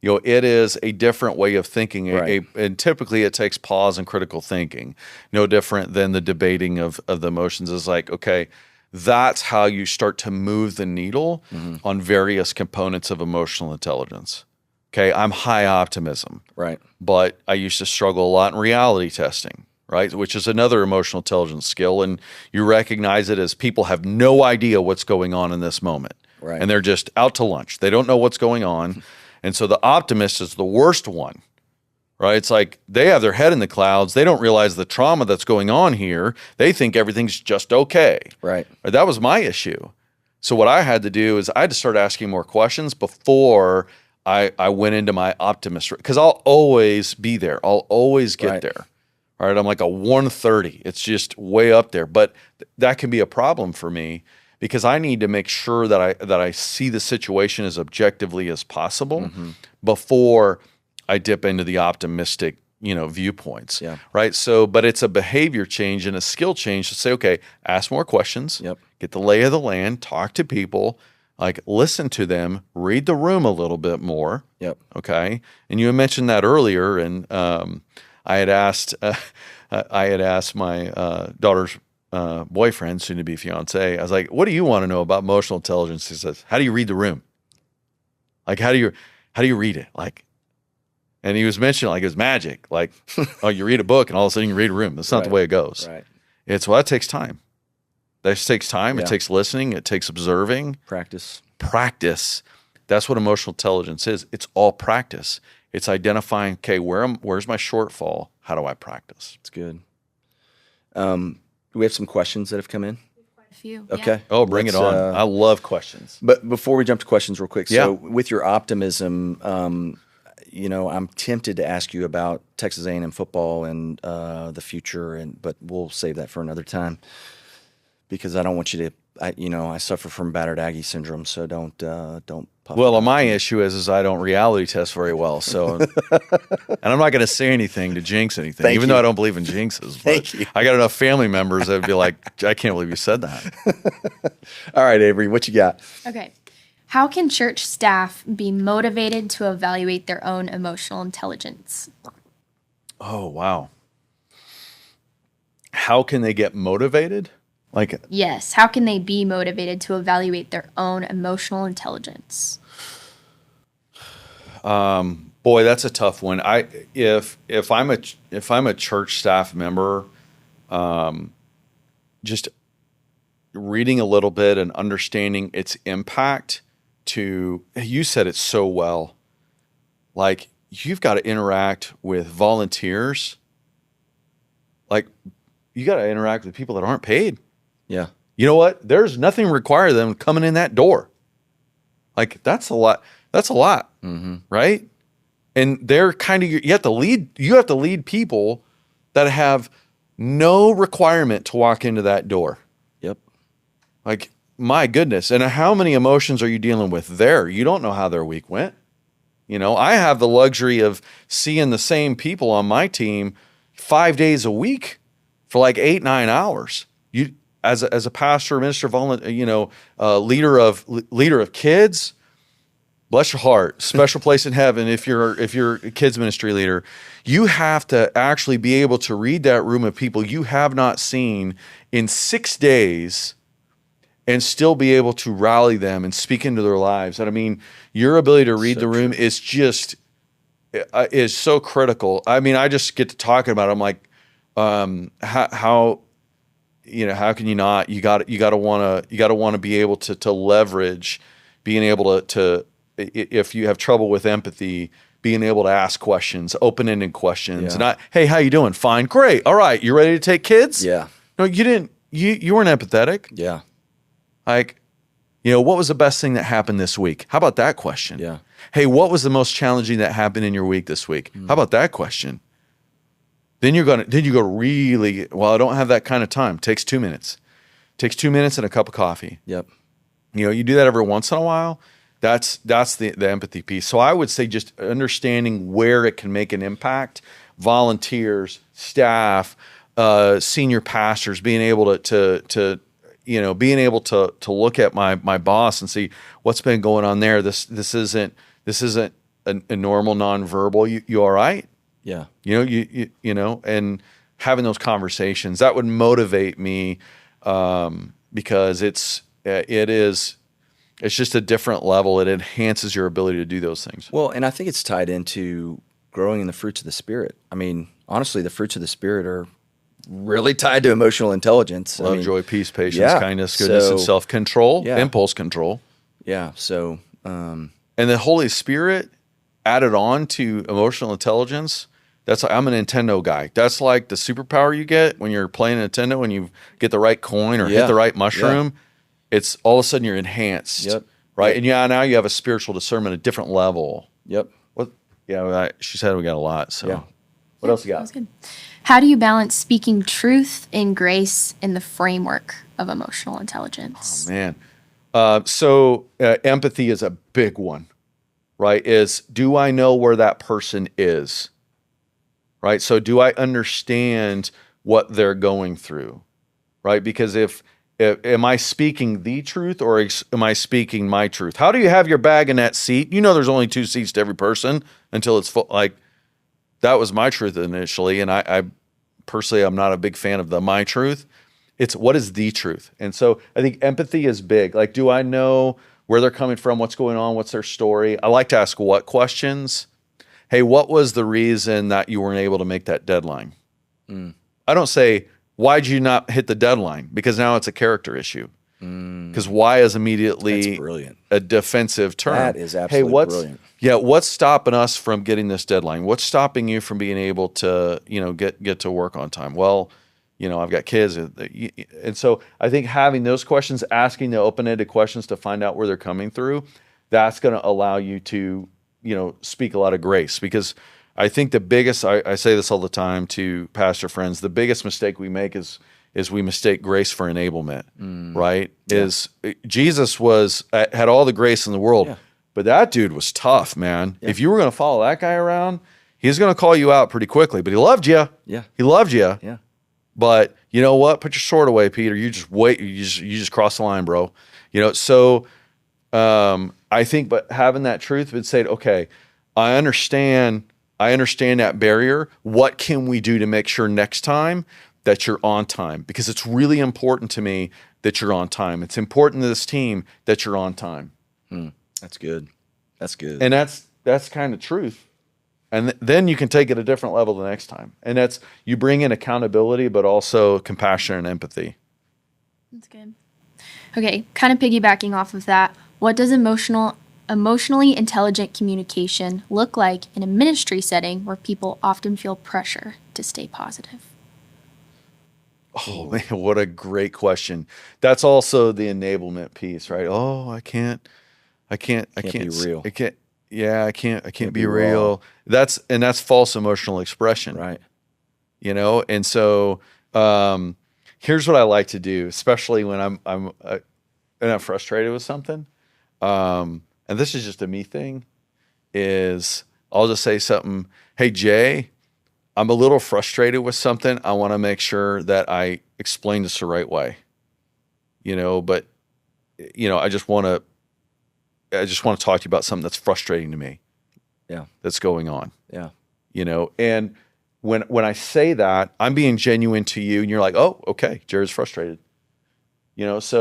It is a different way of thinking. Right. And typically it takes pause and critical thinking. No different than the debating of the emotions. Is like, okay, that's how you start to move the needle on various components of emotional intelligence. Okay, I'm high optimism. Right. But I used to struggle a lot in reality testing, right? Which is another emotional intelligence skill. And you recognize it as people have no idea what's going on in this moment. Right. And they're just out to lunch. They don't know what's going on. And so the optimist is the worst one, right? It's like they have their head in the clouds. They don't realize the trauma that's going on here. They think everything's just okay. Right. That was my issue. So what I had to do is I had to start asking more questions before I went into my optimist, because I'll always be there. I'll always get Right. there. All right. I'm like a 130. It's just way up there. But that can be a problem for me because I need to make sure that I see the situation as objectively as possible before I dip into the optimistic, viewpoints. Yeah. Right. So, but it's a behavior change and a skill change to say, okay, ask more questions, Yep. get the lay of the land, talk to people, like listen to them, read the room a little bit more. Yep. Okay. And you had mentioned that earlier. And I had asked my daughter's boyfriend, soon to be fiance, I was like, what do you want to know about emotional intelligence? He says, how do you read the room? Like, how do you read it? Like, and he was mentioning like it's magic. Like, oh, you read a book and all of a sudden you read a room. That's not the Right. way it goes. Right. That takes time. That just takes time. Yeah. It takes listening. It takes observing. Practice. That's what emotional intelligence is. It's all practice. It's identifying, okay, where's my shortfall? How do I practice? It's good. Do we have some questions that have come in? A few. Okay. Oh, bring it Let's, on. I love questions. But before we jump to questions real quick, Yeah. so with your optimism, I'm tempted to ask you about Texas A&M football and the future, but we'll save that for another time because I don't want you to. I suffer from battered Aggie syndrome, so don't puff. Well, it up. my issue is I don't reality test very well. So, and I'm not going to say anything to jinx anything, Thank even you. though I don't believe in jinxes. But Thank you. I got enough family members that would be like, I can't believe you said that. All right, Avery, what you got? Okay. How can church staff be motivated to evaluate their own emotional intelligence? Oh, wow. How can they get motivated? Like, Yes. How can they be motivated to evaluate their own emotional intelligence? boy, that's a tough one. If I'm a church staff member, just reading a little bit and understanding its impact you said it so well. Like, you've got to interact with volunteers. Like, you got to interact with people that aren't paid. Yeah. You know what? There's nothing require them coming in that door. Like, that's a lot. That's a lot, right? And they're kind of, you have to lead people that have no requirement to walk into that door. Yep. Like, my goodness. And how many emotions are you dealing with there? You don't know how their week went. You know, I have the luxury of seeing the same people on my team 5 days a week for like 8-9 hours. You, as a pastor, minister, leader of kids, bless your heart, special place in heaven. If you're a kids ministry leader, you have to actually be able to read that room of people you have not seen in 6 days and still be able to rally them and speak into their lives. And I mean, your ability to read the room is just is so critical. I mean, I just get to talking about it. I'm like, how can you not? You got to want to be able to leverage being able to if you have trouble with empathy, being able to ask questions, open-ended questions, Yeah. not, hey, how you doing? Fine, great, all right, you ready to take kids? Yeah. No, you didn't. You weren't empathetic. Yeah. Like, what was the best thing that happened this week? How about that question? Yeah. Hey, what was the most challenging that happened in your week this week? How about that question? Then you go really, well, I don't have that kind of time. Takes 2 minutes. Takes 2 minutes and a cup of coffee. Yep. You do that every once in a while. That's the empathy piece. So I would say just understanding where it can make an impact, volunteers, staff, senior pastors, being able to being able to look at my boss and see what's been going on there. This isn't a normal nonverbal. You all right? Yeah. And having those conversations that would motivate me because it's just a different level. It enhances your ability to do those things. Well, and I think it's tied into growing in the fruits of the Spirit. I mean, honestly, the fruits of the Spirit are really tied to emotional intelligence. Love, joy, peace, patience, yeah. kindness, goodness, and self-control, Yeah. impulse control. Yeah. So, And the Holy Spirit added on to emotional intelligence. That's like, I'm a Nintendo guy. That's like the superpower you get when you're playing Nintendo, when you get the right coin or hit Yeah. the right mushroom. It's all of a sudden you're enhanced. Yep. Right. And now you have a spiritual discernment, a different level. yep. What? Yeah. She said we got a lot. So Yeah. what else you That got? was good. How do you balance speaking truth and grace in the framework of emotional intelligence? Man. So empathy is a big one, right? Do I know where that person is? Right? So do I understand what they're going through? Right? Because if am I speaking the truth or am I speaking my truth? How do you have your bag in that seat? There's only 2 seats to every person until it's full. Like, that was my truth initially. And I personally, I'm not a big fan of the my truth. It's what is the truth? And so I think empathy is big. Like, do I know where they're coming from? What's going on? What's their story? I like to ask what questions. Hey, what was the reason that you weren't able to make that deadline? I don't say, why'd you not hit the deadline? Because now it's a character issue. Because why is immediately That's brilliant. a defensive term. That is absolutely brilliant. Yeah, what's stopping us from getting this deadline? What's stopping you from being able to, get to work on time? Well, I've got kids. And so I think having those questions, asking the open-ended questions to find out where they're coming through, that's going to allow you to, speak a lot of grace. Because I think the biggest, I say this all the time to pastor friends, the biggest mistake we make is we mistake grace for enablement, right? Yeah. Jesus had all the grace in the world, but that dude was tough, man. Yeah. If you were going to follow that guy around, he's going to call you out pretty quickly, but he loved you. Yeah. He loved you. Yeah. But you know what? Put your sword away, Peter. You just wait. You just crossed the line, bro. So I think, but having that truth would say, okay, I understand that barrier. What can we do to make sure next time that you're on time? Because it's really important to me that you're on time. It's important to this team that you're on time. That's good. That's good. And that's kind of truth. And then you can take it a different level the next time. And that's, you bring in accountability, but also compassion and empathy. That's good. Okay, kind of piggybacking off of that, what does emotionally intelligent communication look like in a ministry setting where people often feel pressure to stay positive? Oh man, what a great question. That's also the enablement piece, right? Oh, I can't be real. I can't be real. That's false emotional expression. Right. And so here's what I like to do, especially when I'm frustrated with something. And this is just a me thing, is I'll just say something, hey Jay, I'm a little frustrated with something. I want to make sure that I explain this the right way. But I just want to talk to you about something that's frustrating to me. Yeah. That's going on. Yeah. And when I say that, I'm being genuine to you and you're like, oh, okay, Jared's frustrated. But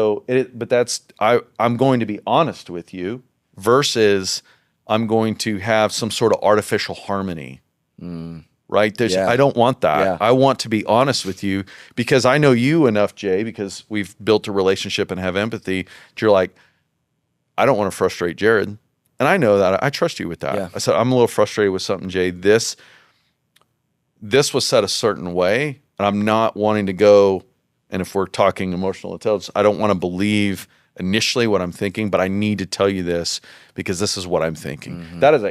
I'm going to be honest with you versus I'm going to have some sort of artificial harmony. Right? I don't want that. Yeah. I want to be honest with you because I know you enough, Jay, because we've built a relationship and have empathy. You're like, I don't want to frustrate Jared. And And I know that. I trust you with that. Yeah. I said, I'm a little frustrated with something, Jay. This was set a certain way, and I'm not wanting to go, and if we're talking emotional intelligence, I don't want to believe initially what I'm thinking, but I need to tell you this because this is what I'm thinking. That is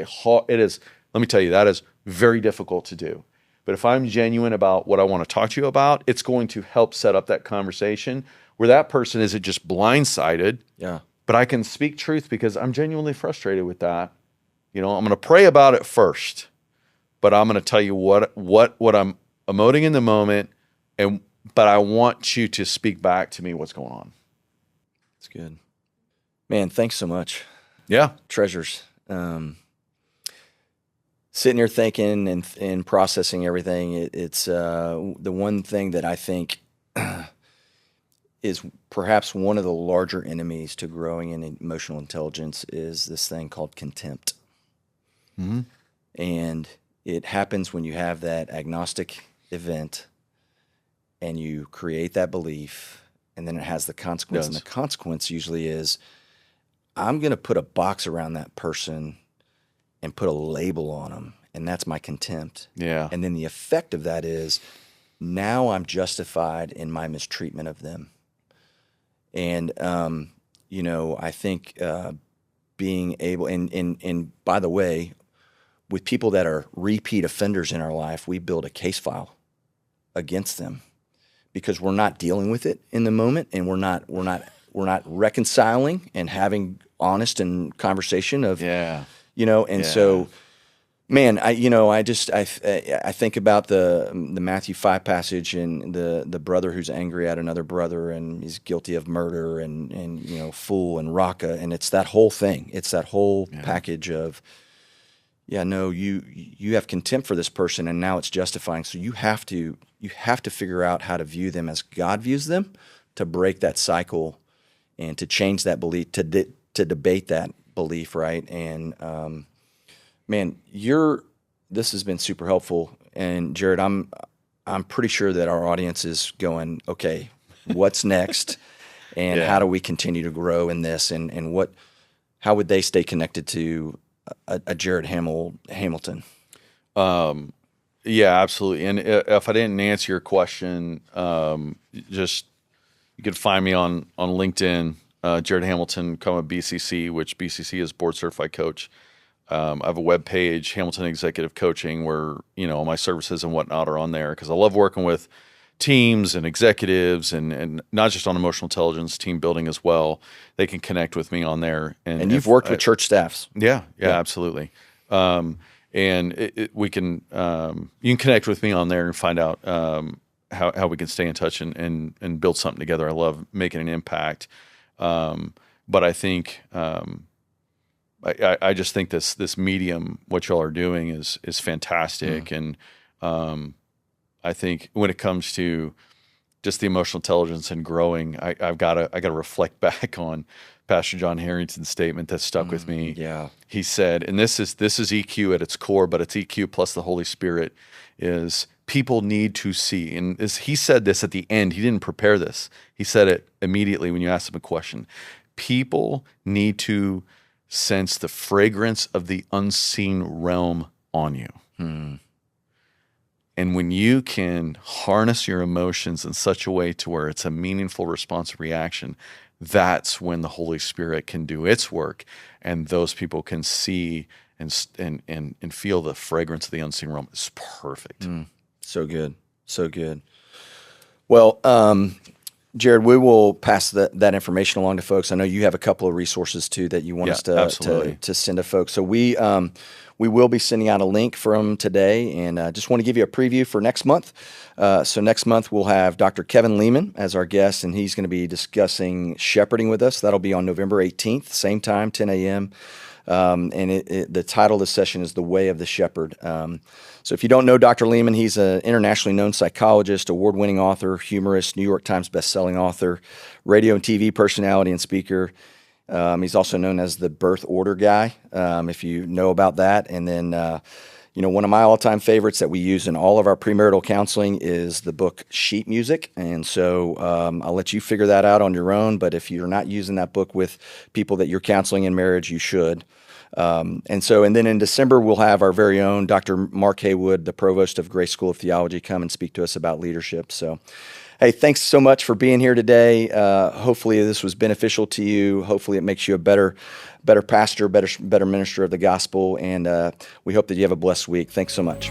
let me tell you, that is very difficult to do. But if I'm genuine about what I want to talk to you about, it's going to help set up that conversation where that person isn't just blindsided. Yeah. But I can speak truth because I'm genuinely frustrated with that. I'm going to pray about it first, but I'm going to tell you what I'm emoting in the moment, but I want you to speak back to me what's going on. That's good. Man, thanks so much. Yeah. Treasures. Sitting here thinking and processing everything, it's the one thing that I think is perhaps one of the larger enemies to growing in emotional intelligence is this thing called contempt. Mm-hmm. And it happens when you have that agnostic event and you create that belief, and then it has the consequence. And the consequence usually is, I'm going to put a box around that person and put a label on them, and that's my contempt. Yeah. And then the effect of that is, now I'm justified in my mistreatment of them. And, I think being able, and by the way, with people that are repeat offenders in our life, we build a case file against them because we're not dealing with it in the moment, and we're not reconciling and having honest and conversation of, so, man, I think about the Matthew 5 passage and the brother who's angry at another brother and he's guilty of murder and fool and raka, and it's that whole thing. It's that whole package of, you have contempt for this person, and now it's justifying. So you have to figure out how to view them as God views them, to break that cycle and to change that belief, to debate that belief, right? And man, this has been super helpful. And Jared, I'm pretty sure that our audience is going, okay, what's next? And how do we continue to grow in this? And how would they stay connected to a Jared Hamilton? Yeah, absolutely. And if I didn't answer your question, just you could find me on LinkedIn, Jared Hamilton, BCC, which BCC is Board Certified Coach. I have a web page, Hamilton Executive Coaching, where all my services and whatnot are on there because I love working with teams and executives and not just on emotional intelligence, team building as well. They can connect with me on there. And you've worked with church staffs. Yeah, absolutely. And we can you can connect with me on there and find out how we can stay in touch and build something together. I love making an impact. But I think I just think this medium, what y'all are doing is fantastic. And I think when it comes to just the emotional intelligence and growing, I gotta reflect back on Pastor John Harrington's statement that stuck with me. Yeah. He said, and this is EQ at its core, but it's EQ plus the Holy Spirit, is people need to see. And he said this at the end. He didn't prepare this. He said it immediately when you asked him a question. People need to sense the fragrance of the unseen realm on you. And when you can harness your emotions in such a way to where it's a meaningful response reaction, that's when the Holy Spirit can do its work, and those people can see and feel the fragrance of the unseen realm. It's perfect. So good. So good. Well, Jared, we will pass that information along to folks. I know you have a couple of resources too that you want us to send to folks. So we will be sending out a link from today, and just want to give you a preview for next month. So next month we'll have Dr. Kevin Lehman as our guest, and he's going to be discussing shepherding with us. That'll be on November 18th, same time, 10 a.m. And the title of the session is The Way of the Shepherd. So if you don't know Dr. Lehman, he's an internationally known psychologist, award-winning author, humorist, New York Times bestselling author, radio and TV personality and speaker. He's also known as the birth order guy, if you know about that. And then One of my all-time favorites that we use in all of our premarital counseling is the book Sheet Music. And so I'll let you figure that out on your own. But if you're not using that book with people that you're counseling in marriage, you should. And then in December, we'll have our very own Dr. Mark Haywood, the provost of Grace School of Theology, come and speak to us about leadership. So, hey, thanks so much for being here today. Hopefully this was beneficial to you. Hopefully it makes you a better pastor, better minister of the gospel. And we hope that you have a blessed week. Thanks so much.